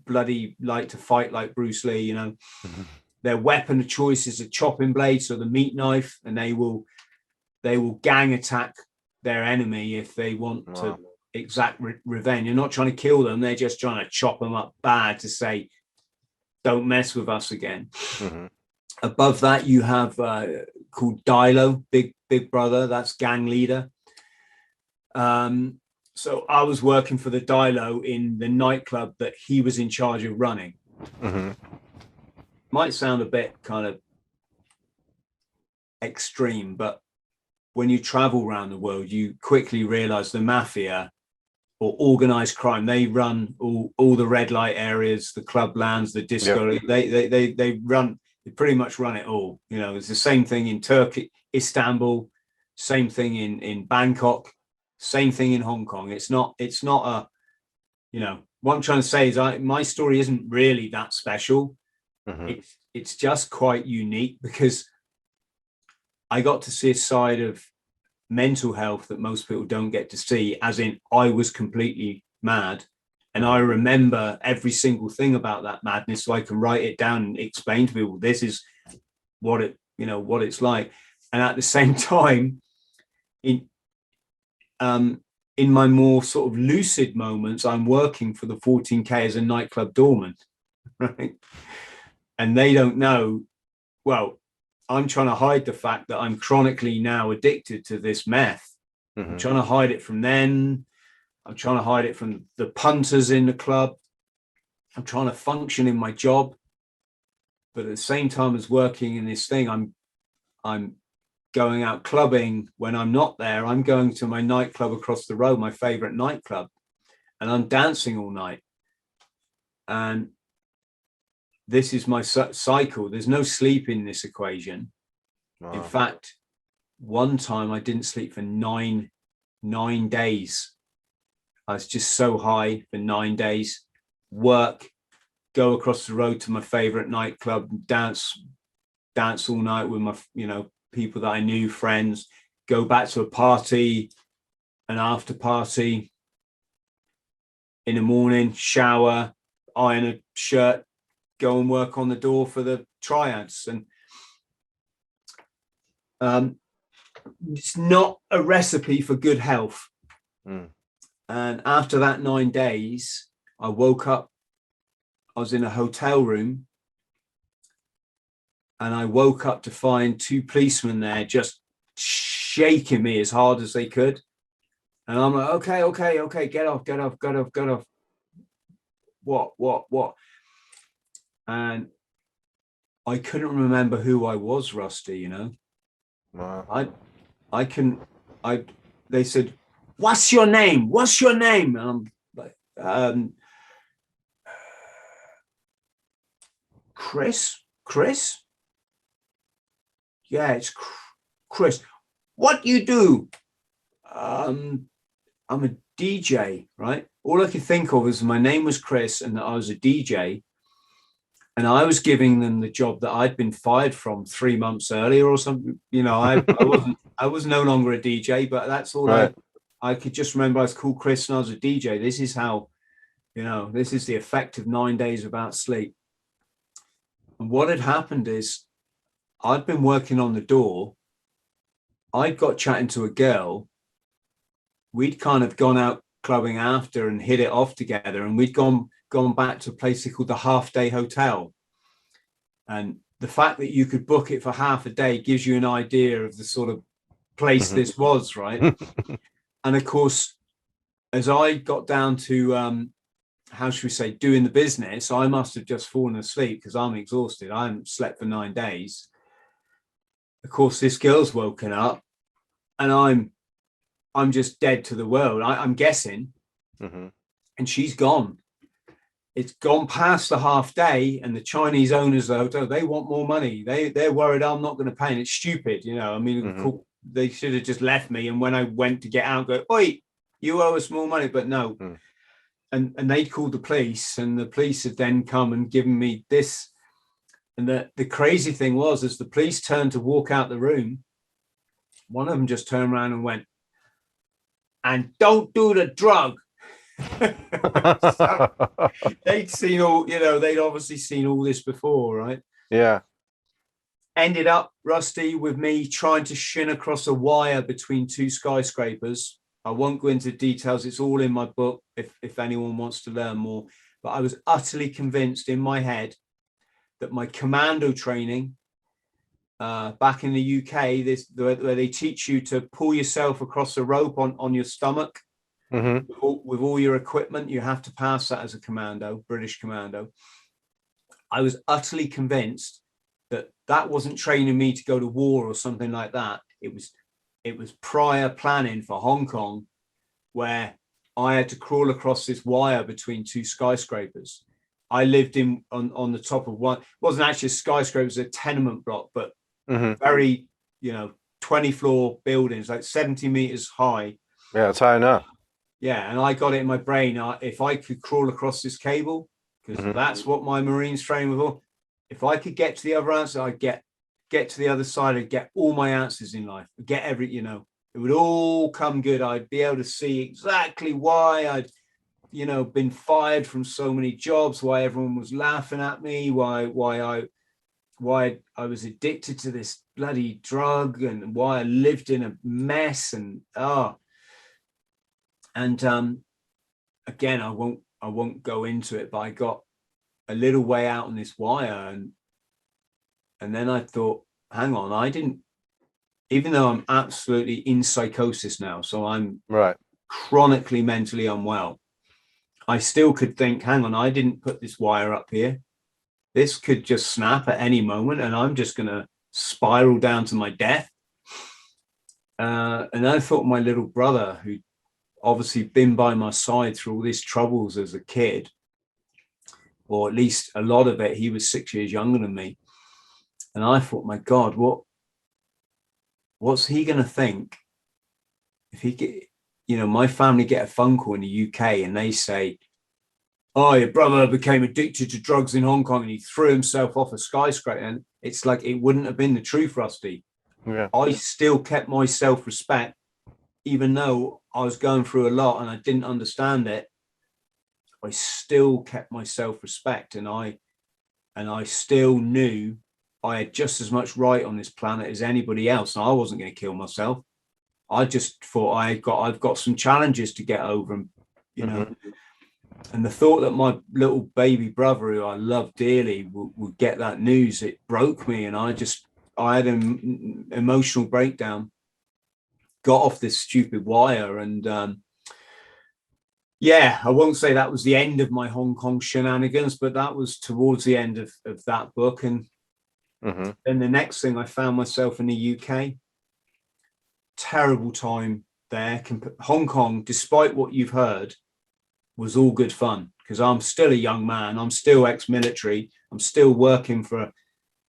bloody like to fight like Bruce Lee, you know. Their weapon of choice is a chopping blade, so the meat knife, and they will they will gang attack their enemy if they want to exact revenge. You're not trying to kill them. They're just trying to chop them up bad to say, don't mess with us again. Mm-hmm. Above that, you have called Dilo, big brother. That's gang leader. So I was working for the Dilo in the nightclub that he was in charge of running. Mm-hmm. Might sound a bit kind of extreme, but when you travel around the world, you quickly realize the mafia or organized crime, they run all the red light areas, the club lands, the disco. Yep. They pretty much run it all. You know, it's the same thing in Turkey, Istanbul, same thing in Bangkok, same thing in Hong Kong. It's not a, you know, what I'm trying to say is my story isn't really that special. Mm-hmm. It's just quite unique because I got to see a side of mental health that most people don't get to see, as in I was completely mad. And I remember every single thing about that madness, so I can write it down and explain to people, this is what it's like. And at the same time, in my more sort of lucid moments, I'm working for the 14K as a nightclub doorman, right? And they don't know, well, I'm trying to hide the fact that I'm chronically now addicted to this meth. Mm-hmm. I'm trying to hide it from them. I'm trying to hide it from the punters in the club. I'm trying to function in my job. But at the same time as working in this thing, I'm going out clubbing. When I'm not there, I'm going to my nightclub across the road, my favorite nightclub, and I'm dancing all night. And this is my cycle. There's no sleep in this equation. Wow. In fact, one time I didn't sleep for nine days. I was just so high for 9 days. Work, go across the road to my favorite nightclub, dance all night with my, you know, people that I knew, friends, go back to a party, an after party in the morning, shower, iron a shirt, go and work on the door for the Triads. And it's not a recipe for good health. Mm. And after that 9 days, I woke up, I was in a hotel room, and I woke up to find 2 policemen there just shaking me as hard as they could. And I'm like, okay, get off. What? And I couldn't remember who I was, Rusty, you know. Wow. They said, what's your name? And I'm like, Chris? Yeah, it's Chris. What do you do? I'm a DJ, right? All I could think of is my name was Chris and that I was a DJ. And I was giving them the job that I'd been fired from 3 months earlier or something. You know, I was no longer a DJ, but that's all right. I could just remember I was called Chris and I was a DJ. This is how, you know, this is the effect of 9 days without sleep. And what had happened is I'd been working on the door. I'd got chatting to a girl. We'd kind of gone out clubbing after and hit it off together. And we'd gone back to a place called the Half Day Hotel. And the fact that you could book it for half a day gives you an idea of the sort of place this was, right? And of course, as I got down to, how should we say, doing the business, I must have just fallen asleep because I'm exhausted. I haven't slept for 9 days. Of course, this girl's woken up and I'm just dead to the world. I'm guessing. Mm-hmm. And she's gone. It's gone past the half day, and the Chinese owners of the hotel, they want more money. They're worried I'm not going to pay, and it's stupid, you know. I mean, they should have just left me. And when I went to get out, go, oi, you owe us more money, but no. Mm. And they called the police, and the police had then come and given me this. And the crazy thing was, as the police turned to walk out the room, one of them just turned around and went, and don't do the drug. So they'd seen all, you know, they'd obviously seen all this before, right? Yeah. ended up, Rusty, with me trying to shin across a wire between two skyscrapers. I won't go into details. It's all in my book if anyone wants to learn more. But I was utterly convinced in my head that my commando training back in the UK, where they teach you to pull yourself across a rope on your stomach with all your equipment, you have to pass that as a commando, British commando. I was utterly convinced that wasn't training me to go to war or something like that. It was prior planning for Hong Kong, where I had to crawl across this wire between two skyscrapers. I lived on the top of one. It wasn't actually a skyscraper, it was a tenement block, but very, 20-floor buildings, like 70 meters high. Yeah, it's high enough. Yeah, and I got it in my brain. If I could crawl across this cable, because that's what my Marines training for. If I could get to the other answer, I'd get to the other side and get all my answers in life. Get it would all come good. I'd be able to see exactly why I'd, been fired from so many jobs, why everyone was laughing at me, why I was addicted to this bloody drug, and why I lived in a mess. Again, I won't go into it, but I got a little way out on this wire, and then I thought, hang on, even though I'm absolutely in psychosis now, so I'm chronically mentally unwell, I still could think, hang on, I didn't put this wire up here. This could just snap at any moment, and I'm just going to spiral down to my death. And I thought my little brother, who obviously been by my side through all these troubles as a kid, or at least a lot of it, he was 6 years younger than me. And I thought, my God, what's he going to think if he get, my family get a phone call in the UK and they say, oh, your brother became addicted to drugs in Hong Kong and he threw himself off a skyscraper. And it's like, it wouldn't have been the truth, Rusty. Yeah. I still kept my self-respect, even though I was going through a lot and I didn't understand it. I still kept my self-respect, and I still knew I had just as much right on this planet as anybody else. And I wasn't going to kill myself. I just thought I've got some challenges to get over, and and the thought that my little baby brother, who I love dearly, would get that news, it broke me. And I had an emotional breakdown, got off this stupid wire, and I won't say that was the end of my Hong Kong shenanigans, but that was towards the end of that book. And then the next thing, I found myself in the UK. Terrible time there. Hong Kong, despite what you've heard, was all good fun, because I'm still a young man. I'm still ex-military. I'm still working for a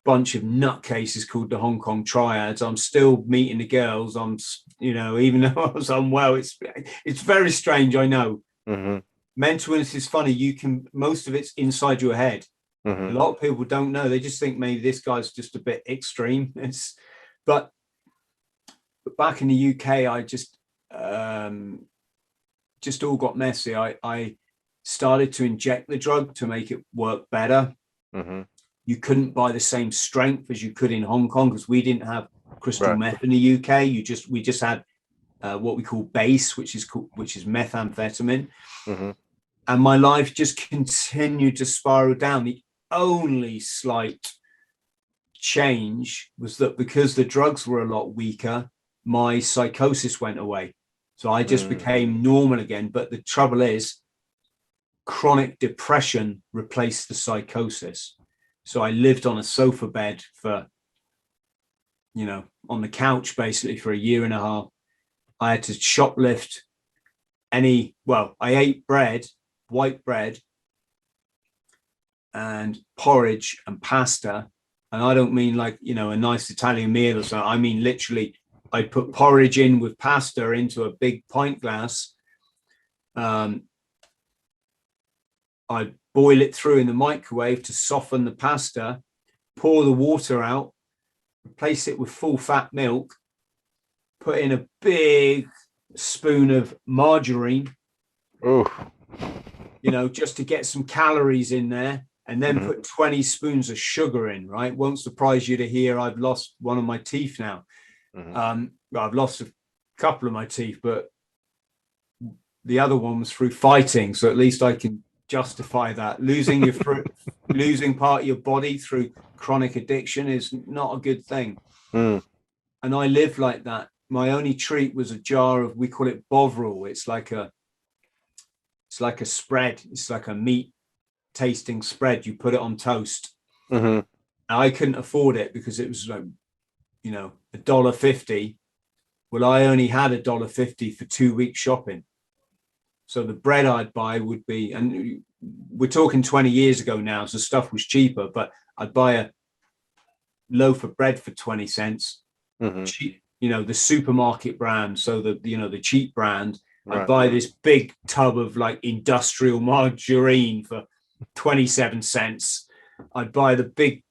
bunch of nutcases called the Hong Kong Triads. I'm still meeting the girls. I'm, even though I was unwell, it's very strange. I know. Mental illness is funny. Most of it's inside your head. A lot of people don't know. They just think maybe this guy's just a bit extreme. But back in the UK, I just all got messy. I started to inject the drug to make it work better. You couldn't buy the same strength as you could in Hong Kong, because we didn't have crystal meth in the UK. We just had what we call base, which is methamphetamine. And my life just continued to spiral down. The only slight change was that because the drugs were a lot weaker, my psychosis went away. So I just became normal again. But the trouble is, chronic depression replaced the psychosis. So I lived on a sofa bed for, on the couch basically for a year and a half. I had to shoplift I ate bread, white bread, and porridge and pasta. And I don't mean like, a nice Italian meal or something. I mean, literally, I put porridge in with pasta into a big pint glass. I'd boil it through in the microwave to soften the pasta, pour the water out, replace it with full fat milk, put in a big spoon of margarine, just to get some calories in there. and then put 20 spoons of sugar in, right? Won't surprise you to hear I've lost one of my teeth now. Well, I've lost a couple of my teeth, but the other one was through fighting. So at least I can justify that. Losing losing part of your body through chronic addiction is not a good thing. And I lived like that. My only treat was a jar of, we call it Bovril. It's like a spread. It's like a meat tasting spread. You put it on toast. I couldn't afford it because it was like, you know, $1.50. Well, I only had $1.50 for 2 weeks shopping. So the bread I'd buy would be, and we're talking 20 years ago now, so stuff was cheaper, but I'd buy a loaf of bread for 20 cents. Cheap, you know, the supermarket brand. So the cheap brand. I'd buy this big tub of like industrial margarine for 27 cents. I'd buy the big,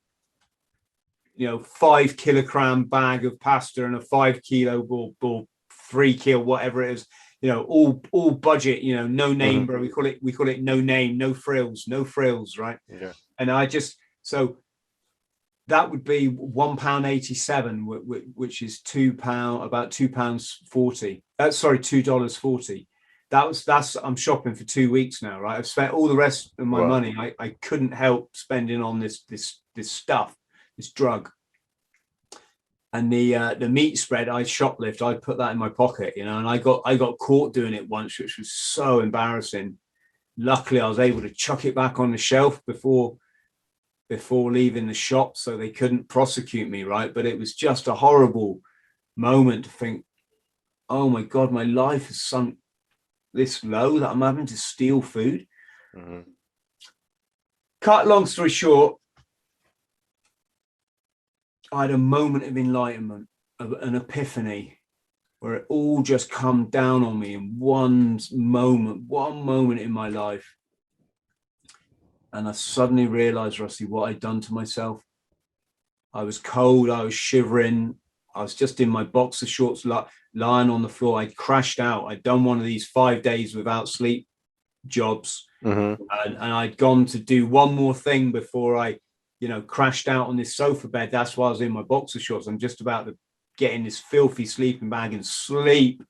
5 kilogram bag of pasta and a 5 kilo or 3 kilo, whatever it is, all budget, no name, bro. We call it no name, no frills, right? Yeah. And so that would be £1.87, which is about £2.40. Sorry, $2.40. That's I'm shopping for 2 weeks now, right? I've spent all the rest of my money. I couldn't help spending on this stuff, this drug. And the meat spread, I shoplift. I put that in my pocket, and I got caught doing it once, which was so embarrassing. Luckily, I was able to chuck it back on the shelf before leaving the shop, so they couldn't prosecute me, right? But it was just a horrible moment to think, oh my God, my life has sunk this low that I'm having to steal food. Cut long story short, I had a moment of enlightenment, of an epiphany, where it all just come down on me in one moment in my life. And I suddenly realized, Rusty, what I'd done to myself. I was cold, I was shivering, I was just in my boxer shorts lying on the floor. I'd crashed out. I'd done one of these 5 days without sleep jobs. And I'd gone to do one more thing before I crashed out on this sofa bed. That's why I was in my boxer shorts. I'm just about to get in this filthy sleeping bag and sleep,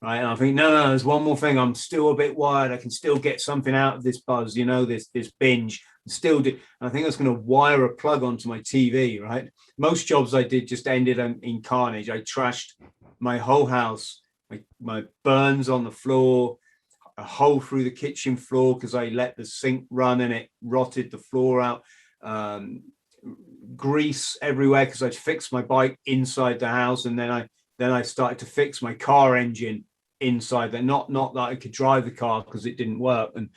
right? And I think, no, there's one more thing. I'm still a bit wired. I can still get something out of this buzz, this binge. Still do. And I think I was going to wire a plug onto my TV, right? Most jobs I did just ended in carnage. I trashed my whole house, my burns on the floor, a hole through the kitchen floor because I let the sink run and it rotted the floor out. Grease everywhere because I'd fixed my bike inside the house, and then I started to fix my car engine inside there. Not that I could drive the car because it didn't work, and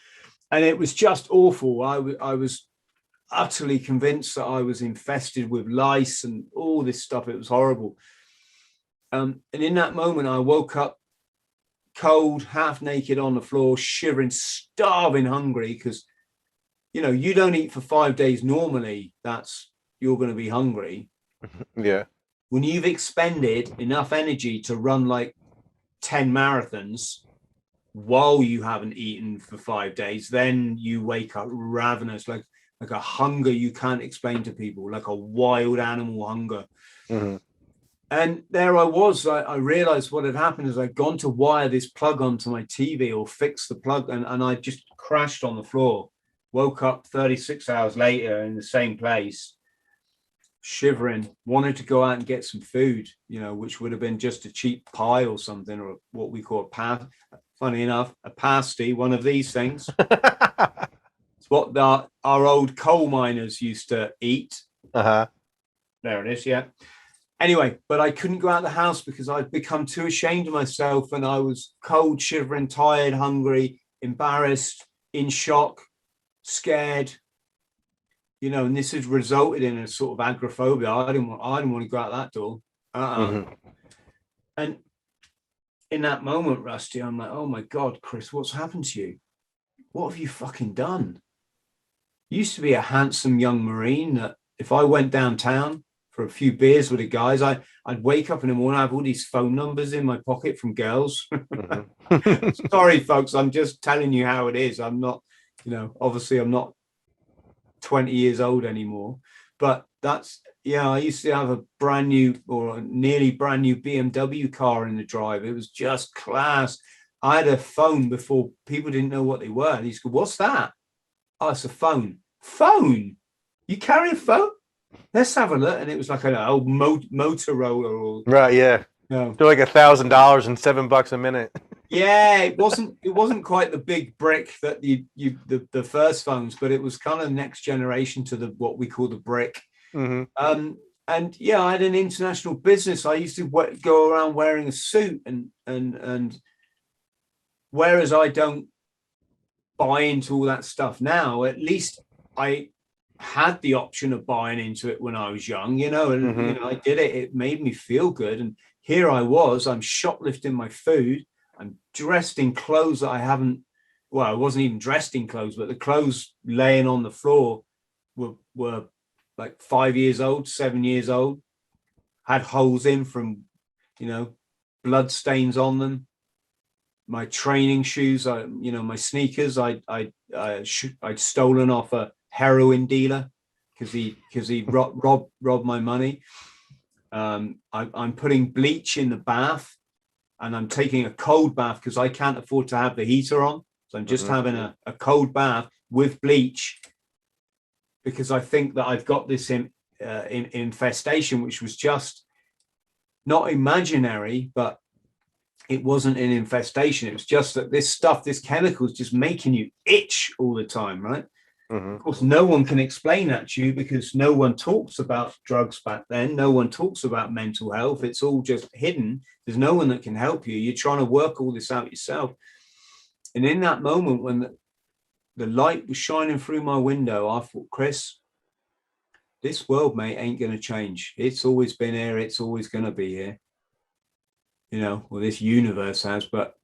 it was just awful. I was utterly convinced that I was infested with lice and all this stuff. It was horrible. And in that moment, I woke up cold, half naked on the floor, shivering, starving, hungry because you don't eat for 5 days normally. You're going to be hungry. Yeah. When you've expended enough energy to run like 10 marathons while you haven't eaten for 5 days, then you wake up ravenous, like a hunger you can't explain to people, like a wild animal hunger. And there I was. I realized what had happened is I'd gone to wire this plug onto my TV or fix the plug, and I just crashed on the floor. Woke up 36 hours later in the same place, shivering, wanted to go out and get some food, which would have been just a cheap pie or something, or what we call funny enough, a pasty, one of these things. It's what our old coal miners used to eat. There it is, yeah. Anyway, but I couldn't go out of the house because I'd become too ashamed of myself, and I was cold, shivering, tired, hungry, embarrassed, in shock, scared, and this has resulted in a sort of agoraphobia. I didn't want to go out that door. And in that moment, Rusty, I'm like, oh my God, Chris, what's happened to you? What have you fucking done? You used to be a handsome young Marine that if I went downtown for a few beers with the guys, I'd wake up in the morning, I have all these phone numbers in my pocket from girls. Sorry, folks, I'm just telling you how it is. I'm not, obviously I'm not 20 years old anymore. But that's, yeah, I used to have a brand new or a nearly brand new BMW car in the drive. It was just class. I had a phone before people didn't know what they were. And he said, what's that? Oh, it's a phone. Phone? You carry a phone? Let's have a look. And it was like an old Motorola or Right, yeah. no. They're like $1,000 and $7 a minute. Yeah, it wasn't quite the big brick that the first phones, but it was kind of next generation to the what we call the brick. Mm-hmm. And yeah, I had an international business. I used to go around wearing a suit, and whereas I don't buy into all that stuff now, at least I had the option of buying into it when I was young, and Mm-hmm. I did it. It made me feel good. And here I was, I'm shoplifting my food. I'm dressed in clothes that I haven't, well, I wasn't even dressed in clothes, but the clothes laying on the floor were like 5 years old, 7 years old, had holes in from, blood stains on them. My training shoes, my sneakers, I'd stolen off a heroin dealer because he robbed my money. I'm putting bleach in the bath, and I'm taking a cold bath because I can't afford to have the heater on. So I'm just having a cold bath with bleach because I think that I've got this infestation, which was just not imaginary, but it wasn't an infestation. It was just that this chemical is just making you itch all the time, right? Mm-hmm. Of course, no one can explain that to you because no one talks about drugs back then. No one talks about mental health. It's all just hidden. There's no one that can help you. You're trying to work all this out yourself. And in that moment when the light was shining through my window, I thought, Chris, this world, mate, ain't going to change. It's always been here. It's always going to be here. Well, this universe has, but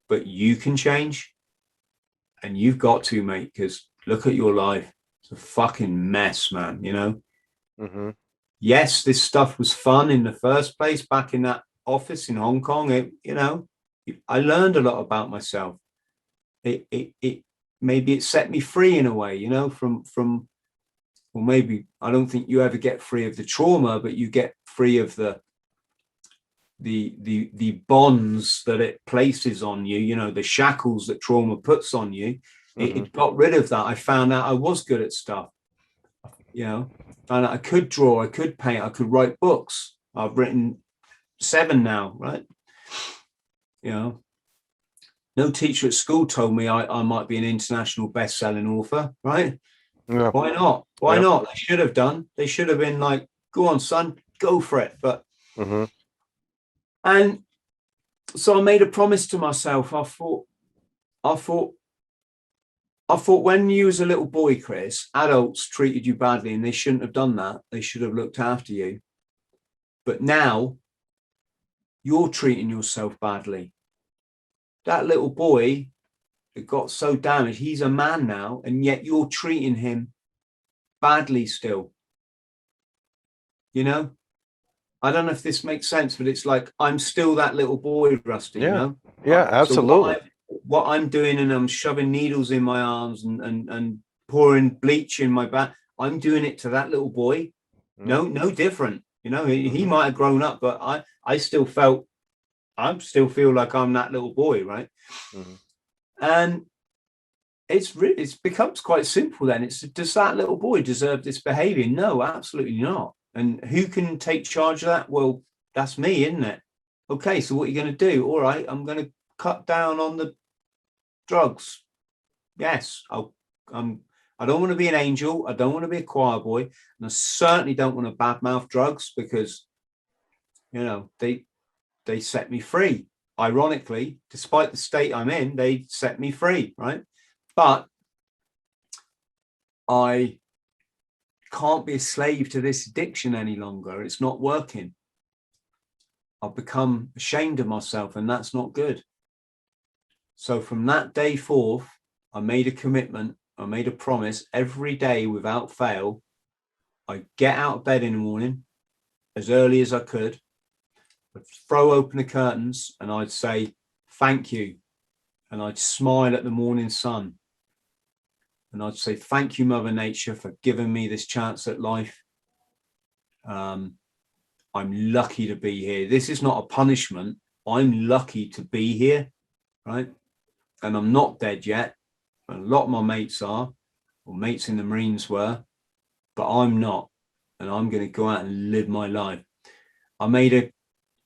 you can change, and you've got to, mate, because look at your life. It's a fucking mess, man. Mm-hmm. Yes, this stuff was fun in the first place back in that office in Hong Kong. I learned a lot about myself. It maybe it set me free in a way, from well, maybe I don't think you ever get free of the trauma, but you get free of the bonds that it places on you, the shackles that trauma puts on you. It got rid of that. I found out I was good at stuff, and I could draw, I could paint, I could write books. I've written 7 now, right? No teacher at school told me I might be an international best-selling author, right? Yeah. Why not? Why not? They should have done. They should have been like, go on, son, go for it. But and so I made a promise to myself. I thought when you was a little boy, Chris, adults treated you badly and they shouldn't have done that. They should have looked after you. But now you're treating yourself badly. That little boy that got so damaged, he's a man now, and yet you're treating him badly still. I don't know if this makes sense, but it's like I'm still that little boy, Rusty. Yeah, absolutely. So what I'm doing, and I'm shoving needles in my arms and pouring bleach in my back. I'm doing it to that little boy. No different. He might have grown up, but I still feel like I'm that little boy, right? And it becomes quite simple then. Does that little boy deserve this behavior? No, absolutely not. And who can take charge of that? Well, that's me, isn't it? Okay, so what are you going to do? All right, I'm going to cut down on the drugs. Yes, I don't want to be an angel. I don't want to be a choir boy. And I certainly don't want to badmouth drugs because, they set me free. Ironically, despite the state I'm in, they set me free, right? But I can't be a slave to this addiction any longer. It's not working. I've become ashamed of myself, and that's not good. So from that day forth, I made a commitment. I made a promise every day without fail. I get out of bed in the morning as early as I could. I'd throw open the curtains and I'd say, thank you. And I'd smile at the morning sun. And I'd say, thank you, Mother Nature, for giving me this chance at life. I'm lucky to be here. This is not a punishment. I'm lucky to be here, right? And I'm not dead yet. A lot of my mates are, or mates in the Marines were, but I'm not. And I'm going to go out and live my life. I made a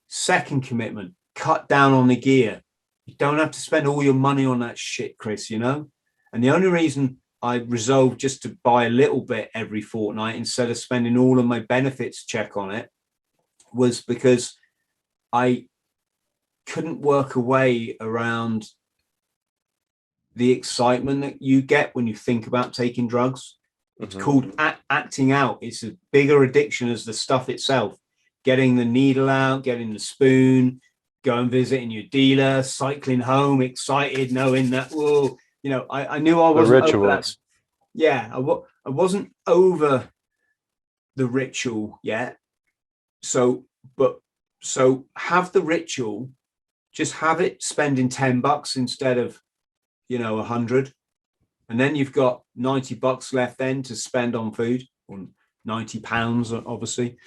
second commitment, cut down on the gear. You don't have to spend all your money on that shit, Chris, you know? And the only reason I resolved just to buy a little bit every fortnight instead of spending all of my benefits check on it was because I couldn't work a way around the excitement that you get when you think about taking drugs. It's called acting out. It's a bigger addiction as the stuff itself. Getting the needle out, getting the spoon, going visiting your dealer, cycling home, excited, knowing that, whoa, you know, I knew I wasn't over that. Yeah, I wasn't over the ritual yet. So have the ritual, just have it spending $10 instead of, you know, 100. And then you've got $90 left then to spend on food, or £90, obviously.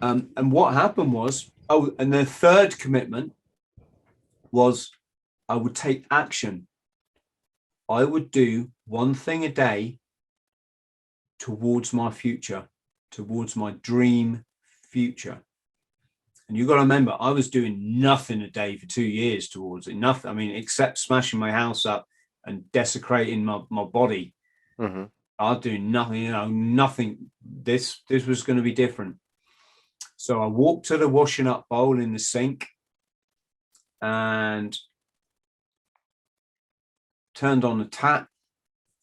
And what happened was, and the third commitment was I would take action. I would do one thing a day towards my future, towards my dream future. And you've got to remember, I was doing nothing a day for 2 years towards it. Nothing, I mean, except smashing my house up and desecrating my body. I'll do nothing, you know, nothing. This was going to be different. So I walked to the washing up bowl in the sink and turned on the tap.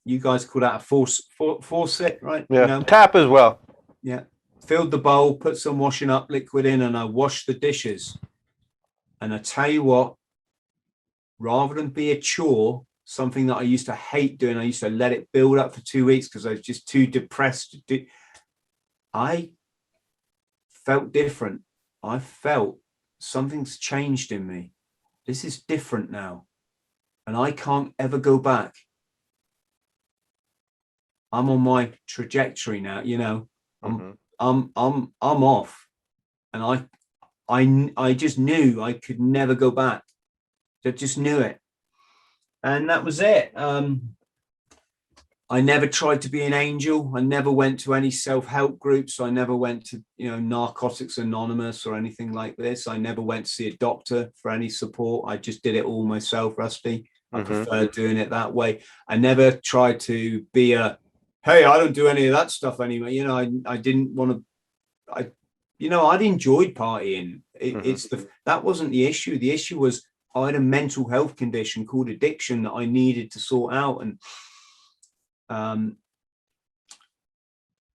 You guys call that a faucet, right? Yeah, you know? Tap as well. Yeah. Filled the bowl, put some washing up liquid in, and I washed the dishes. And I tell you what, rather than be a chore, something that I used to hate doing, I used to let it build up for 2 weeks because I was just too depressed to do. I felt different. I felt something's changed in me. This is different now. And I can't ever go back. I'm on my trajectory now, you know. I'm off. And I just knew I could never go back. I just knew it. And that was it. I never tried to be an angel. I never went to any self-help groups. I never went to, you know, Narcotics Anonymous or anything like this. I never went to see a doctor for any support. I just did it all myself, Rusty. I preferred doing it that way. I never tried to be hey, I don't do any of that stuff anymore. You know, I didn't want to, I'd enjoyed partying. That wasn't the issue. The issue was I had a mental health condition called addiction that I needed to sort out. And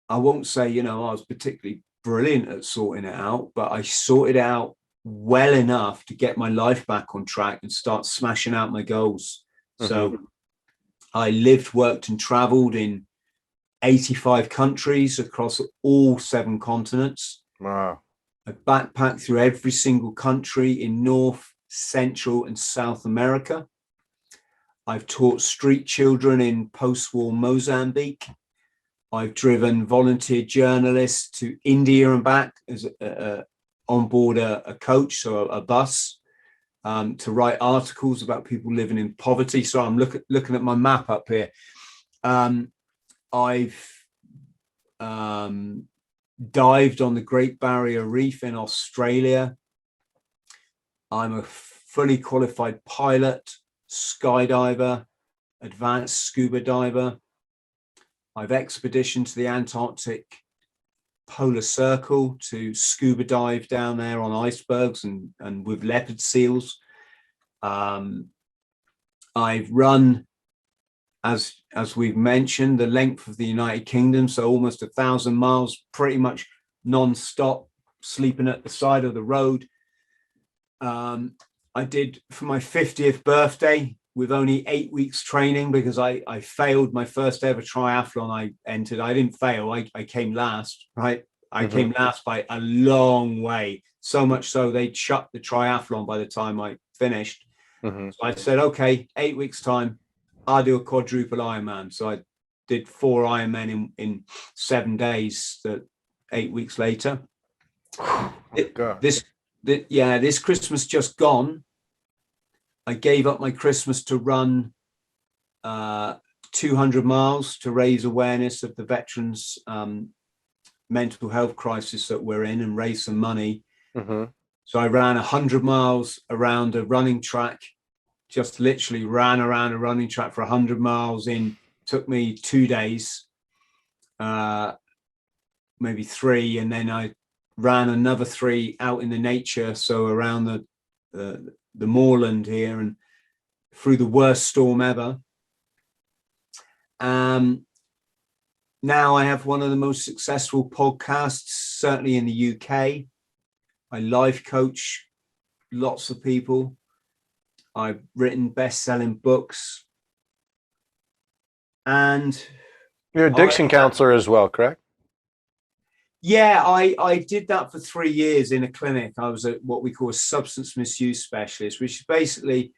I won't say, you know, I was particularly brilliant at sorting it out, but I sorted it out well enough to get my life back on track and start smashing out my goals. So I lived, worked and traveled in 85 countries across all 7 continents. Wow. I backpacked through every single country in North, Central and South America. I've taught street children in post-war Mozambique. I've driven volunteer journalists to India and back as on board a coach, so a bus, to write articles about people living in poverty. So I'm looking at my map up here. I've dived on the Great Barrier Reef in Australia. I'm a fully qualified pilot, skydiver, advanced scuba diver. I've expeditioned to the Antarctic Polar Circle to scuba dive down there on icebergs and with leopard seals. I've run, as we've mentioned, the length of the United Kingdom, so almost 1,000 miles, pretty much non-stop, sleeping at the side of the road. I did for my 50th birthday with only 8 weeks training because I failed my first ever triathlon I entered. I didn't fail, I came last, right? I came last by a long way, so much so they'd shut the triathlon by the time I finished. So I said, okay, 8 weeks time, I do a quadruple Ironman. So I did 4 Ironmen in 7 days, 8 weeks later. This Christmas just gone, I gave up my Christmas to run 200 miles to raise awareness of the veterans mental health crisis that we're in and raise some money. Mm-hmm. So I ran 100 miles around a running track, just literally ran around a running track for 100 miles took me 2 days, maybe 3. And then I ran another 3 out in the nature. So around the moorland here and through the worst storm ever. Now I have one of the most successful podcasts, certainly in the UK. I life coach lots of people. I've written best-selling books. And you're addiction counselor as well, correct? Yeah, I did that for 3 years in a clinic. I was what we call a substance misuse specialist, which is basically,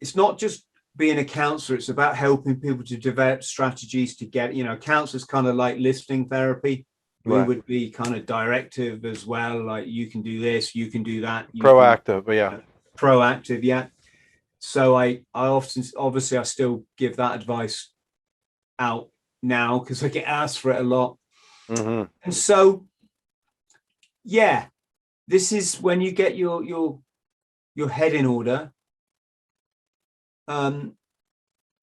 it's not just being a counselor, it's about helping people to develop strategies to get, counselors kind of like listening therapy. We would be kind of directive as well, like you can do this, you can do that. Proactive, yeah. Proactive, yeah. So I often, obviously, I still give that advice out now because I get asked for it a lot. Mm-hmm. And so, yeah, this is when you get your head in order. And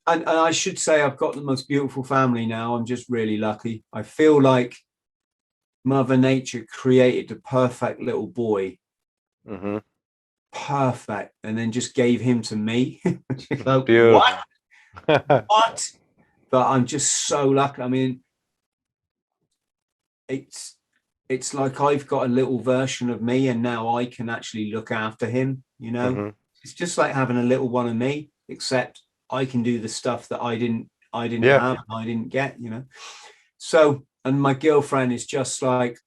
I should say I've got the most beautiful family now. I'm just really lucky. I feel like Mother Nature created the perfect little boy. Mm-hmm. Perfect. And then just gave him to me. Like, beautiful. What? What? But I'm just so lucky. I mean, it's like I've got a little version of me and now I can actually look after him, Mm-hmm. It's just like having a little one of me, except I can do the stuff that I didn't Yeah. have, I didn't get, So, and my girlfriend is just like,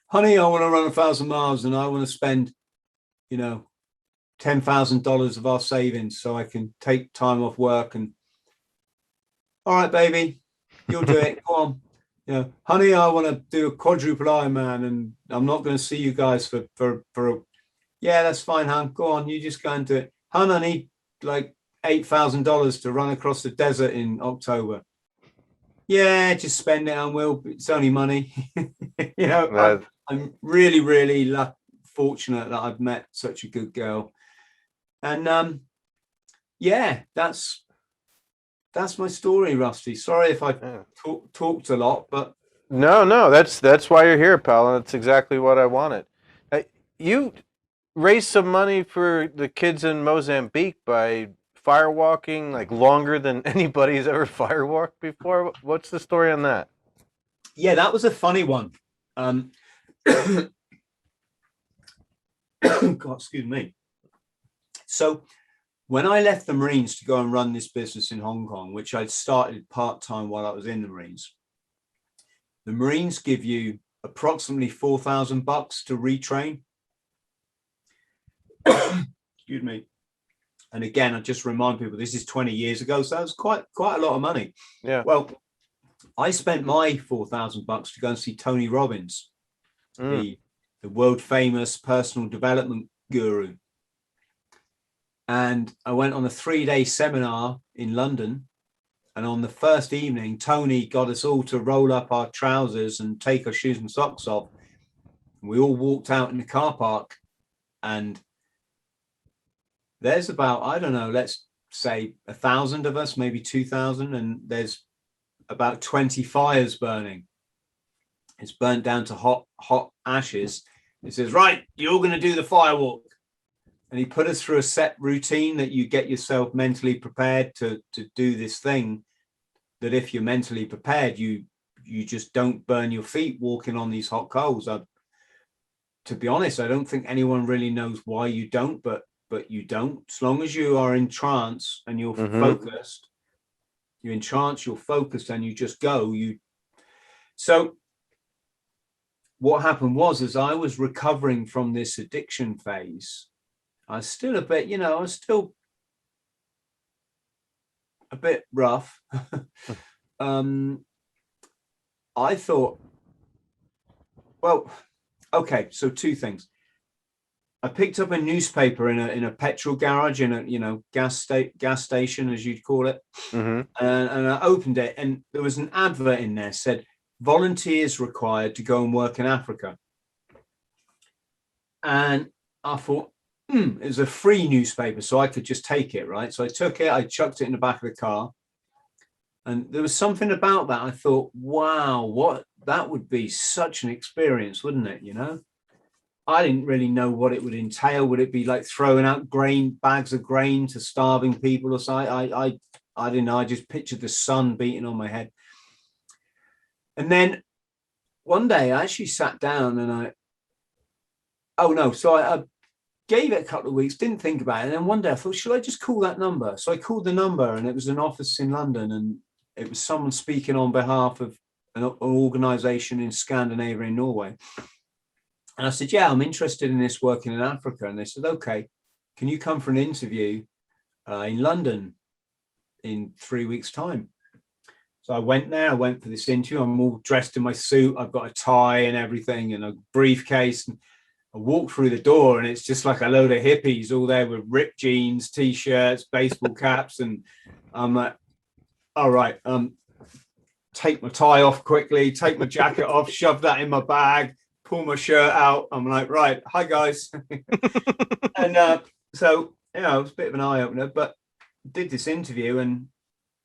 honey, I want to run 1,000 miles and I want to spend, $10,000 of our savings so I can take time off work. And all right, baby, you'll do it. Go on. Honey, I want to do a quadruple Ironman and I'm not going to see you guys for yeah, that's fine, hon. Go on, you just go and do it. Hon, I need like $8,000 to run across the desert in October. Yeah, just spend it on Will. It's only money. I'm really, really fortunate that I've met such a good girl. And yeah, that's my story, Rusty. Sorry if I talked a lot, but no, that's why you're here, pal, and that's exactly what I wanted. You raised some money for the kids in Mozambique by firewalking, like longer than anybody's ever firewalked before. What's the story on that? Yeah, that was a funny one. God, excuse me. So when I left the Marines to go and run this business in Hong Kong, which I'd started part-time while I was in the Marines give you approximately $4,000 to retrain. Excuse me. And again, I just remind people, this is 20 years ago, so that was quite a lot of money. Yeah. Well, I spent my $4,000 to go and see Tony Robbins, the world famous personal development guru. And I went on a 3-day seminar in London. And on the first evening, Tony got us all to roll up our trousers and take our shoes and socks off. We all walked out in the car park, and there's about, I don't know, let's say 1,000 of us, maybe 2,000, and there's about 20 fires burning. It's burnt down to hot ashes. He says, right, you're all going to do the firewalk. And he put us through a set routine that you get yourself mentally prepared to do this thing, that if you're mentally prepared, you just don't burn your feet walking on these hot coals. To be honest, I don't think anyone really knows why you don't, but you don't. As long as you are in trance and you're focused, you're in trance, you're focused, and you just go. So what happened was, as I was recovering from this addiction phase, I was still a bit, I was still a bit rough. I thought, well, okay, so two things. I picked up a newspaper in a petrol garage, in a gas station, as you'd call it, and I opened it, and there was an advert in there said volunteers required to go and work in Africa. And I thought, it was a free newspaper, so I could just take it, right? So I took it, I chucked it in the back of the car, and there was something about that. I thought, wow, that would be such an experience, wouldn't it? I didn't really know what it would entail. Would it be like throwing out bags of grain to starving people or something? I didn't know. I just pictured the sun beating on my head. And then one day I actually sat down and I gave it a couple of weeks, didn't think about it. And then one day I thought, should I just call that number? So I called the number, and it was an office in London, and it was someone speaking on behalf of an organization in Scandinavia, in Norway. And I said, yeah, I'm interested in this working in Africa. And they said, okay, can you come for an interview in London in 3 weeks' time? So I went there. I went for this interview. I'm all dressed in my suit. I've got a tie and everything and a briefcase. And I walked through the door, and it's just like a load of hippies all there with ripped jeans, T-shirts, baseball caps. And I'm like, all right, take my tie off quickly, take my jacket off, shove that in my bag, pull my shirt out. I'm like, right, hi guys. And so, it was a bit of an eye opener, but did this interview, and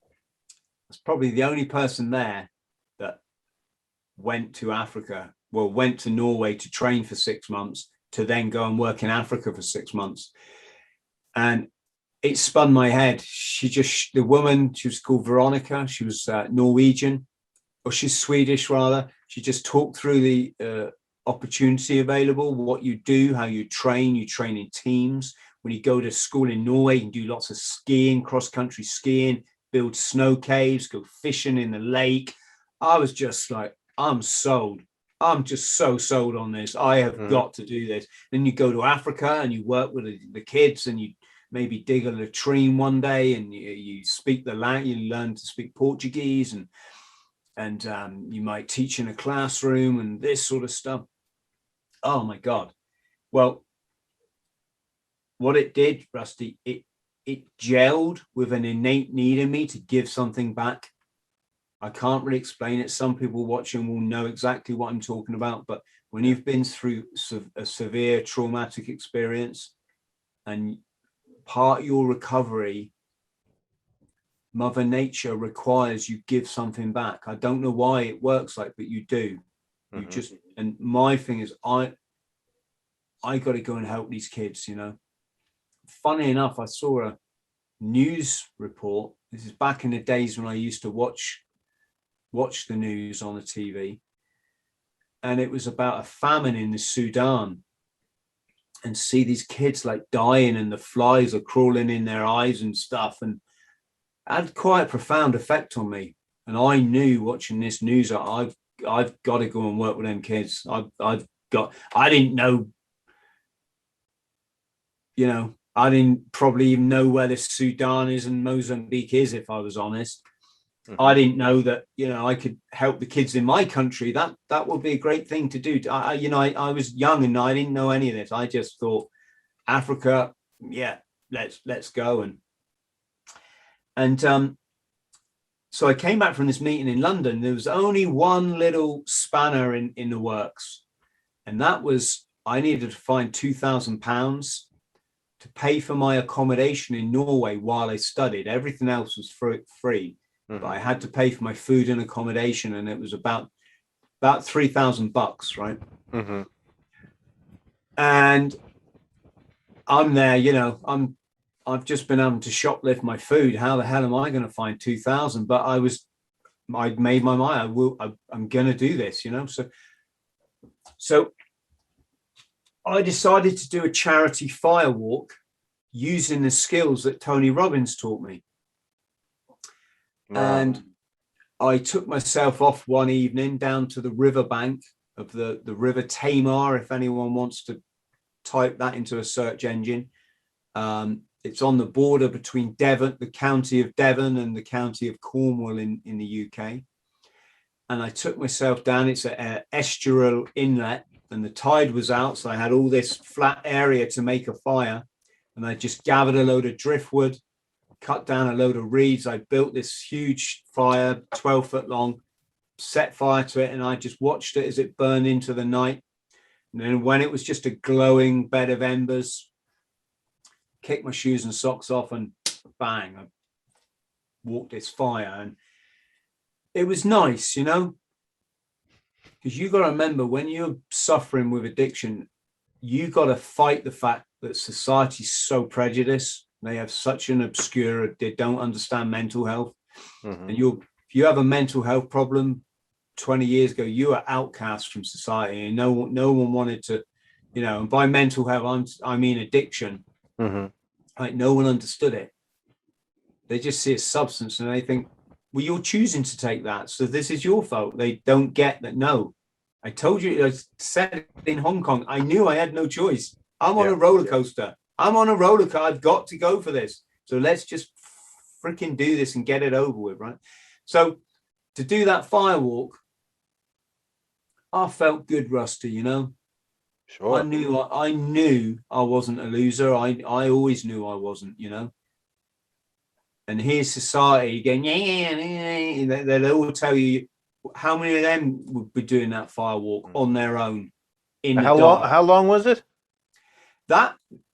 I was probably the only person there that went to Africa. Well, went to Norway to train for 6 months, to then go and work in Africa for 6 months. And it spun my head. The woman, she was called Veronica. She was Norwegian, or she's Swedish rather. She just talked through the opportunity available, what you do, how you train in teams. When you go to school in Norway, you can do lots of skiing, cross-country skiing, build snow caves, go fishing in the lake. I was just like, I'm sold. I'm just so sold on this. I have got to do this. Then you go to Africa and you work with the kids, and you maybe dig a latrine one day, and you speak the language, you learn to speak Portuguese, and you might teach in a classroom and this sort of stuff. Oh my God. Well, what it did, Rusty, it gelled with an innate need in me to give something back. I can't really explain it. Some people watching will know exactly what I'm talking about, but when you've been through a severe traumatic experience, and part of your recovery, Mother Nature requires you give something back. I don't know why it works like, but you do. You just, and my thing is, I got to go and help these kids, Funny enough, I saw a news report. This is back in the days when I used to watch the news on the TV. And it was about a famine in the Sudan, and see these kids like dying, and the flies are crawling in their eyes and stuff. And it had quite a profound effect on me. And I knew, watching this news, I've got to go and work with them kids. I didn't know, I didn't probably even know where the Sudan is and Mozambique is, if I was honest. I didn't know that, I could help the kids in my country. That would be a great thing to do. I was young and I didn't know any of this. I just thought, Africa, yeah, let's go. And so I came back from this meeting in London. There was only one little spanner in the works. And that was, I needed to find £2,000 to pay for my accommodation in Norway while I studied. Everything else was free. But I had to pay for my food and accommodation, and it was about $3,000, right? And I'm there, I've just been able to shoplift my food. How the hell am I going to find 2,000? But I'd made my mind. I'm going to do this, So I decided to do a charity fire walk using the skills that Tony Robbins taught me. Wow. And I took myself off one evening down to the riverbank of the River Tamar, if anyone wants to type that into a search engine. It's on the border between Devon, the county of Devon, and the county of Cornwall in the UK. And I took myself down. It's an estuarial inlet, and the tide was out, so I had all this flat area to make a fire. And I just gathered a load of driftwood, cut down a load of reeds. I built this huge fire, 12 foot long, set fire to it, and I just watched it as it burned into the night. And then when it was just a glowing bed of embers, kicked my shoes and socks off, and bang, I walked this fire. And it was nice, you know, because you got to remember, when you're suffering with addiction, you got to fight the fact that society's so prejudiced. They have such an obscure, they don't understand mental health. And if you have a mental health problem 20 years ago, you were outcast from society, and no one wanted to, you know, and by mental health, I mean addiction. Like, no one understood it. They just see a substance and they think, well, you're choosing to take that, so this is your fault. They don't get that. No, I told you, I said it in Hong Kong, I knew I had no choice. I'm on a roller coaster. I'm on a roller coaster. I've got to go for this. So let's just freaking do this and get it over with, right? So to do that fire walk, I felt good, Rusty, you know. Sure. I knew I wasn't a loser. I always knew I wasn't, you know. And here's society going, yeah. They'll all tell you, how many of them would be doing that fire walk on their own in the dark? How long was it?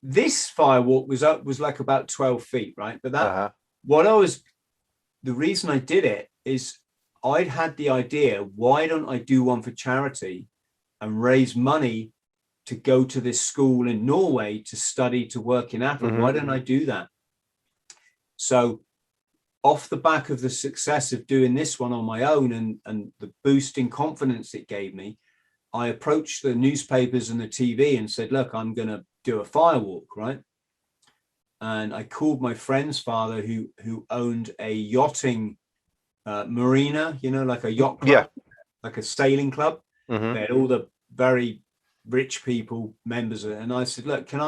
This fire walk was like about 12 feet, right? But the reason I did it is I'd had the idea, why don't I do one for charity and raise money to go to this school in Norway to study, to work in Africa? Why don't I do that? So off the back of the success of doing this one on my own and the boost in confidence it gave me, I approached the newspapers and the TV and said, look, I'm going to do a fire walk, right? And I called my friend's father, who owned a yachting marina, you know, like a yacht club, like a sailing club. They had all the very rich people members of it. And I said, look, can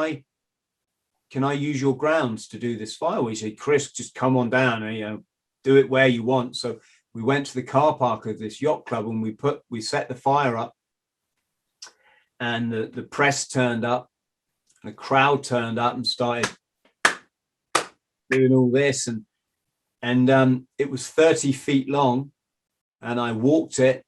I use your grounds to do this fire walk? He said, Chris, just come on down and, you know, do it where you want. So we went to the car park of this yacht club and we set the fire up, and the press turned up, and the crowd turned up and started doing all this. And it was 30 feet long, and I walked it.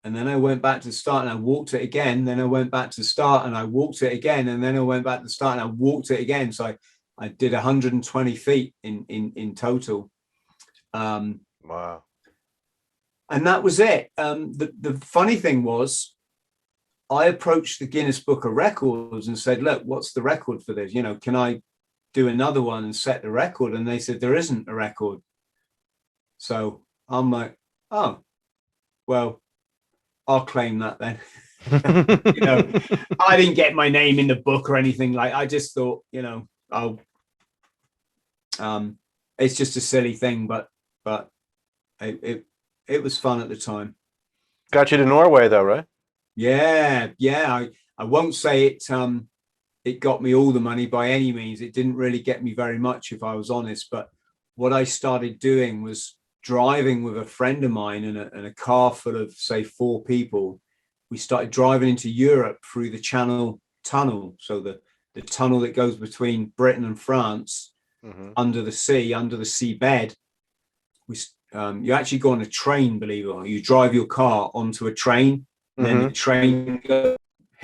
And then I went back to start and I walked it again. Then I went back to start and I walked it again. And then I went back to start and I walked it again. So I did 120 feet in total. Wow. And that was it. The funny thing was, I approached the Guinness Book of Records and said, look, what's the record for this? You know, can I do another one and set the record? And they said, there isn't a record. So I'm like, oh, well, I'll claim that then. You know, I didn't get my name in the book or anything. Like, I just thought, you know, it's just a silly thing, but it was fun at the time. Got you to Norway though, right? Yeah. I won't say it got me all the money by any means. It didn't really get me very much, if I was honest. But what I started doing was driving with a friend of mine in a car full of, say, 4 people. We started driving into Europe through the Channel Tunnel. So the tunnel that goes between Britain and France, under the seabed. You actually go on a train, believe it or not. You drive your car onto a train, and then the train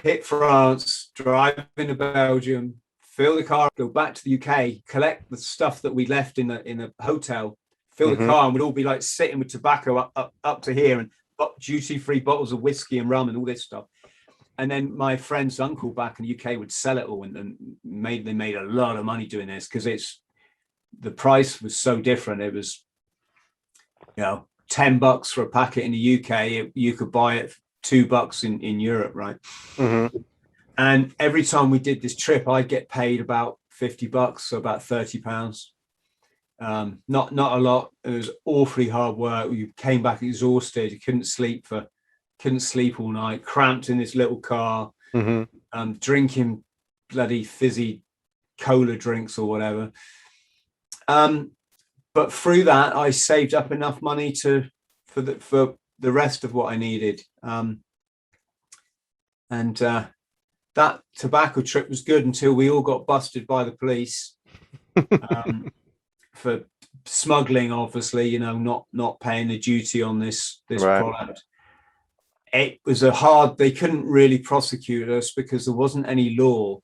hit France, drive into Belgium, fill the car, go back to the UK, collect the stuff that we left in a hotel, fill the car, and we'd all be like sitting with tobacco up to here, and duty-free bottles of whiskey and rum and all this stuff. And then my friend's uncle back in the UK would sell it all, and they made a lot of money doing this, because the price was so different. It was, you know, $10 for a packet in the UK. You could buy it for $2 in Europe, right? And every time we did this trip, I'd get paid about $50, so about £30. Not a lot. It was awfully hard work. You came back exhausted. You couldn't sleep all night, cramped in this little car, drinking bloody fizzy cola drinks or whatever. But through that, I saved up enough money for the rest of what I needed. And that tobacco trip was good until we all got busted by the police for smuggling, obviously, you know, not paying the duty on this Right. product. It was they couldn't really prosecute us because there wasn't any law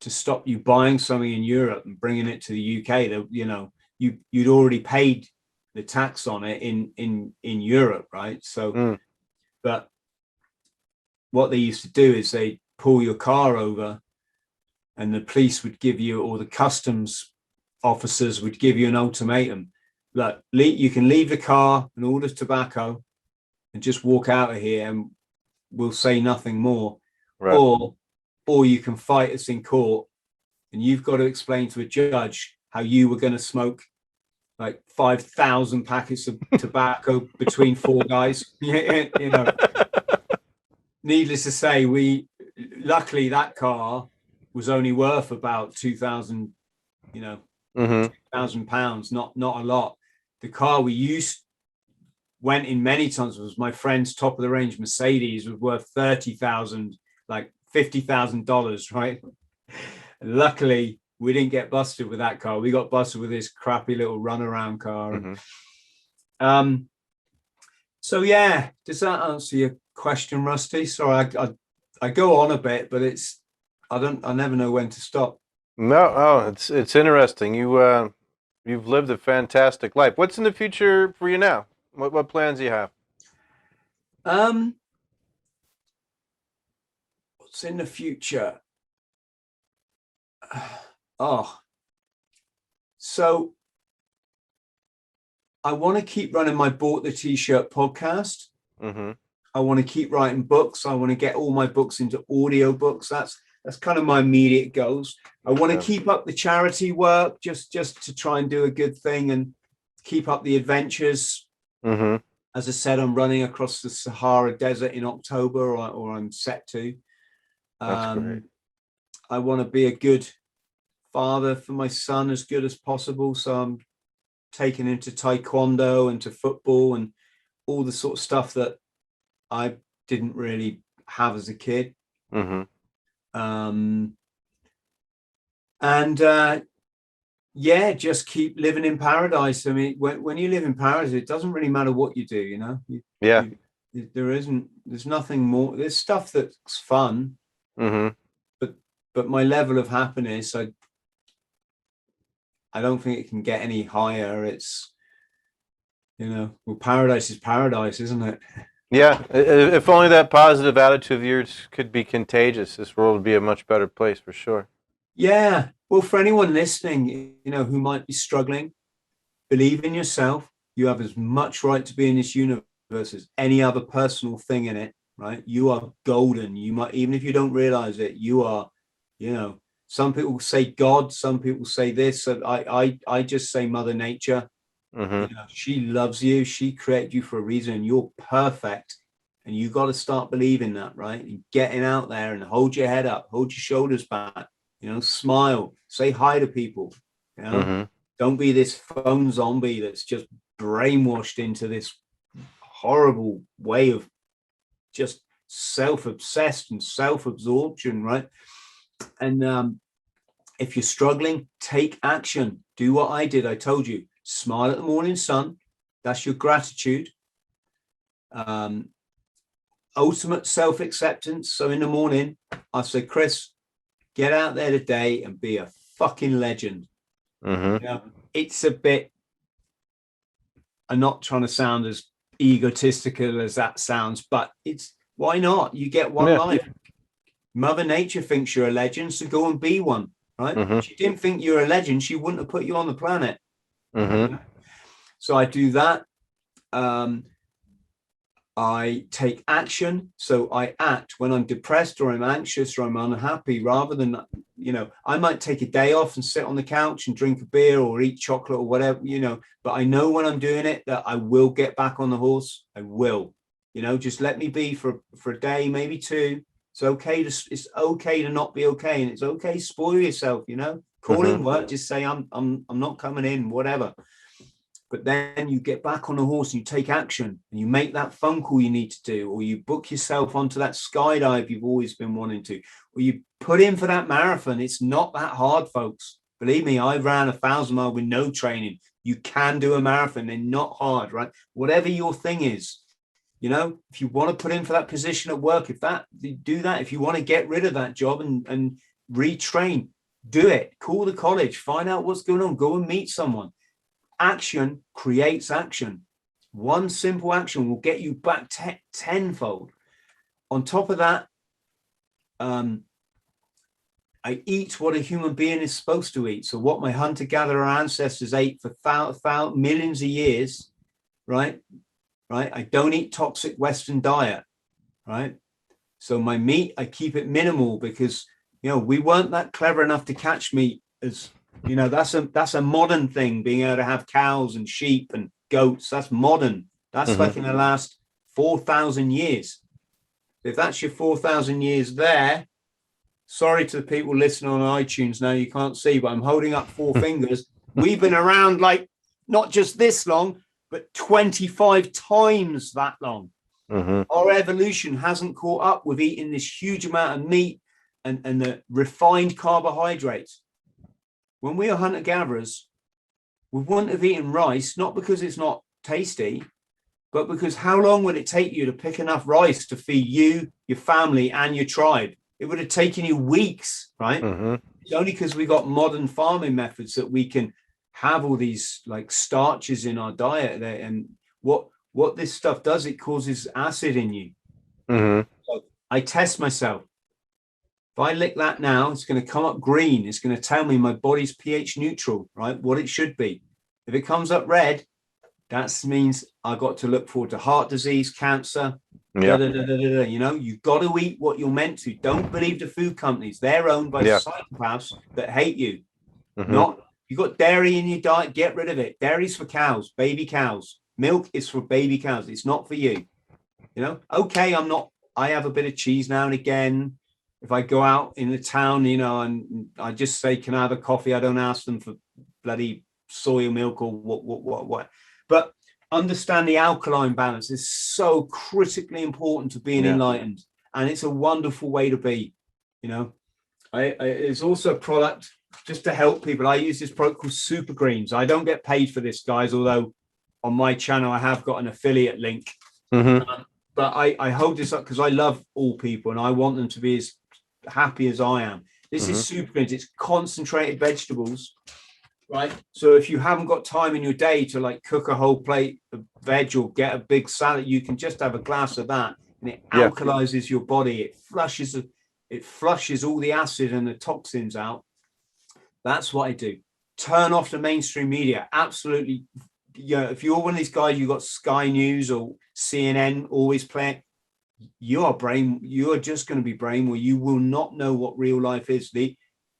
to stop you buying something in Europe and bringing it to the UK. That, you know, you'd already paid the tax on it in Europe, right? So, but what they used to do is they pull your car over, and the police would give you, or the customs officers would give you an ultimatum: look, you can leave the car and all the tobacco and just walk out of here, and we'll say nothing more. Right. Or you can fight us in court, and you've got to explain to a judge how you were going to smoke like 5,000 packets of tobacco between 4 guys. You know, needless to say, luckily that car was only worth about 2,000, you know, £2,000, not a lot. The car we went in many times was my friend's top of the range Mercedes, was worth 30,000, like $50,000, right? And luckily we didn't get busted with that car. We got busted with this crappy little runaround car. So yeah, does that answer your question, Rusty? Sorry, I go on a bit, but I never know when to stop. No, it's interesting. You've lived a fantastic life. What's in the future for you now? What plans do you have? What's in the future? So I want to keep running my Bought the T-shirt podcast. I want to keep writing books. I want to get all my books into audio books. That's kind of my immediate goals. I want to keep up the charity work, just to try and do a good thing and keep up the adventures. As I said, I'm running across the Sahara Desert in October, or I'm set to. That's great. I want to be a good father for my son, as good as possible. So I'm taking him to taekwondo and to football and all the sort of stuff that I didn't really have as a kid. Just keep living in paradise. I mean, when you live in paradise, it doesn't really matter what you do, you know. There's nothing more. There's stuff that's fun, but my level of happiness, I don't think it can get any higher. It's, you know, well, paradise is paradise, isn't it? Yeah, if only that positive attitude of yours could be contagious, this world would be a much better place for sure. Yeah. Well, for anyone listening, you know, who might be struggling, believe in yourself. You have as much right to be in this universe as any other personal thing in it, right? You are golden. You might, even if you don't realize it, you are, you know, some people say God, some people say this. So I just say Mother Nature. You know, she loves you. She created you for a reason, and you're perfect. And you got to start believing that, right? And getting out there and hold your head up, hold your shoulders back, you know, smile, say hi to people, you know, don't be this phone zombie that's just brainwashed into this horrible way of just self-obsessed and self-absorption, right? And if you're struggling, take action. Do what I did. I told you, smile at the morning sun. That's your gratitude. Ultimate self-acceptance. So in the morning, I say, Chris, get out there today and be a fucking legend. You know, it's a bit, I'm not trying to sound as egotistical as that sounds, but it's, why not? You get one life. Mother Nature thinks you're a legend, so go and be one, right? If she didn't think you're a legend, she wouldn't have put you on the planet. So I do that. I take action. So I act when I'm depressed or I'm anxious or I'm unhappy, rather than, you know, I might take a day off and sit on the couch and drink a beer or eat chocolate or whatever, you know, but I know when I'm doing it that I will get back on the horse. I will, you know, just let me be for a day, maybe 2. It's okay to not be okay. And it's okay to spoil yourself, you know, Call in work, just say I'm not coming in, whatever. But then you get back on the horse and you take action and you make that phone call you need to do, or you book yourself onto that skydive you've always been wanting to, or you put in for that marathon. It's not that hard, folks. Believe me, I ran 1,000 miles with no training. You can do a marathon. They're not hard, right? Whatever your thing is, you know, if you want to put in for that position at work, do that. If you want to get rid of that job and retrain, do it. Call the college, find out what's going on, go and meet someone. Action creates action. One simple action will get you back tenfold. On top of that, I eat what a human being is supposed to eat. So what my hunter-gatherer ancestors ate for millions of years, right? I don't eat toxic Western diet, right? So my meat, I keep it minimal because, you know, we weren't that clever enough to catch meat as, you know, that's a modern thing, being able to have cows and sheep and goats. That's modern. That's like in the last 4,000 years. If that's your 4,000 years there, sorry to the people listening on iTunes now, you can't see, but I'm holding up 4 fingers. We've been around like not just this long, but 25 times that long. Our evolution hasn't caught up with eating this huge amount of meat and the refined carbohydrates. When we are hunter-gatherers, we wouldn't have eaten rice, not because it's not tasty, but because how long would it take you to pick enough rice to feed you, your family, and your tribe? It would have taken you weeks, right? It's only because we got modern farming methods that we can have all these like starches in our diet. And what this stuff does, it causes acid in you. So I test myself. If I lick that now, it's going to come up green. It's going to tell me my body's pH neutral, right? What it should be. If it comes up red, that means I got to look forward to heart disease, cancer. You know, you've got to eat what you're meant to. Don't believe the food companies. They're owned by psychopaths that hate you. Not, you got dairy in your diet, get rid of it. Dairy's for cows, baby cows. Milk is for baby cows. It's not for you. You know, okay, I have a bit of cheese now and again. If I go out in the town, you know, and I just say, can I have a coffee? I don't ask them for bloody soy milk or what. But understand the alkaline balance is so critically important to being enlightened. And it's a wonderful way to be, you know. It's also a product just to help people. I use this product called Super Greens. I don't get paid for this, guys, although on my channel, I have got an affiliate link. But I hold this up because I love all people and I want them to be as happy as I am. This is Super Greens. It's concentrated vegetables, right? So if you haven't got time in your day to like cook a whole plate of veg or get a big salad, you can just have a glass of that and it alkalizes your body. It flushes all the acid and the toxins out. That's what I do. Turn off the mainstream media. Absolutely. Yeah, if you're one of these guys, you got Sky News or CNN always playing, you are just going to be brain where you will not know what real life is.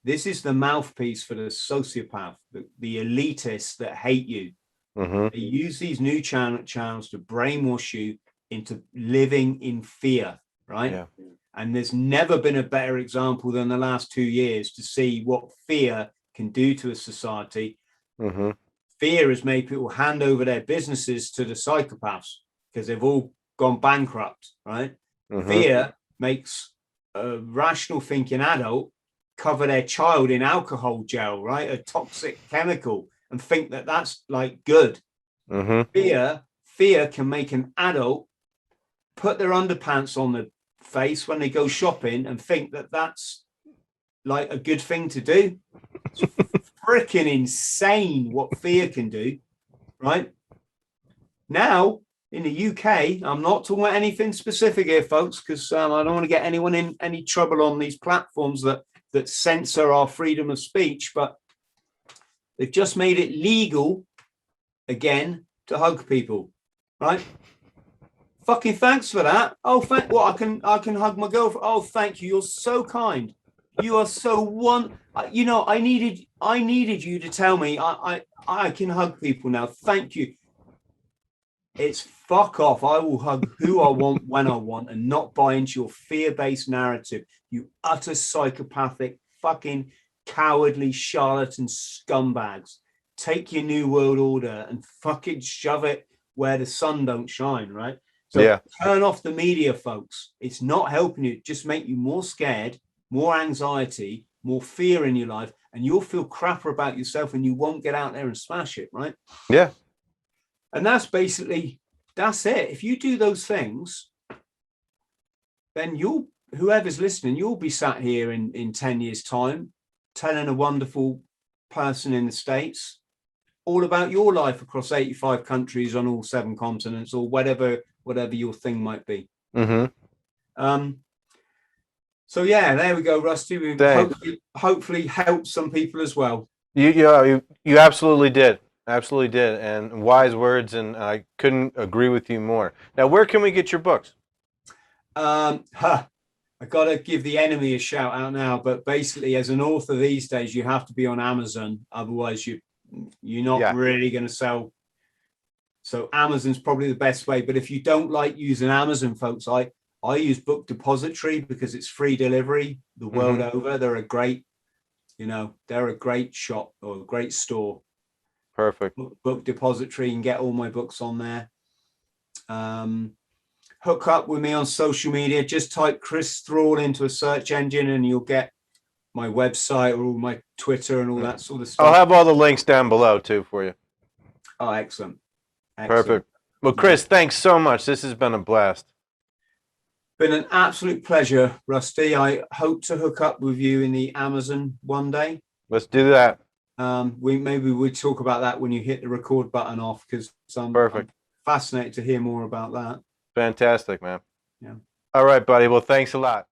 This is the mouthpiece for the sociopath, the elitists that hate you. They use these new channels to brainwash you into living in fear, right? And there's never been a better example than the last 2 years to see what fear can do to a society. Fear has made people hand over their businesses to the psychopaths because they've all gone bankrupt, right? Fear makes a rational thinking adult cover their child in alcohol gel, right? A toxic chemical, and think that that's like good. Fear can make an adult put their underpants on the face when they go shopping and think that that's like a good thing to do. It's freaking insane what fear can do, right? Now, in the UK, I'm not talking about anything specific here, folks, because I don't want to get anyone in any trouble on these platforms that censor our freedom of speech, but they've just made it legal again to hug people, right? Fucking thanks for that. Oh, I can hug my girlfriend. Oh, thank you. You're so kind. You are so you know, I needed you to tell me I can hug people now. Thank you. It's fuck off. I will hug who I want when I want and not buy into your fear-based narrative. You utter psychopathic fucking cowardly charlatan scumbags. Take your new world order and fucking shove it where the sun don't shine, right? So turn off the media, folks. It's not helping you. Just make you more scared, more anxiety, more fear in your life, and you'll feel crapper about yourself and you won't get out there and smash it, right? Yeah. And that's it. If you do those things, then whoever's listening, you'll be sat here in 10 years' time telling a wonderful person in the States all about your life across 85 countries on all 7 continents, or whatever your thing might be. So yeah, there we go, Rusty. We hopefully help some people as well. You absolutely did. Absolutely did. And wise words, and I couldn't agree with you more. Now, where can we get your books? I got to give the enemy a shout out now, but basically as an author these days, you have to be on Amazon. Otherwise you're not really going to sell. So Amazon's probably the best way. But if you don't like using Amazon, folks, I use Book Depository because it's free delivery the world over. They're a great shop or a great store. Perfect. Book Depository, and get all my books on there. Hook up with me on social media. Just type Chris Thrall into a search engine and you'll get my website or all my Twitter and all that sort of stuff. I'll have all the links down below too for you. Oh, excellent. Perfect. Well, Chris, thanks so much. This has been a blast. Been an absolute pleasure, Rusty. I hope to hook up with you in the Amazon one day. Let's do that. We'll talk about that when you hit the record button off, because I'm fascinated to hear more about that. Fantastic, man. Yeah. All right, buddy. Well, thanks a lot.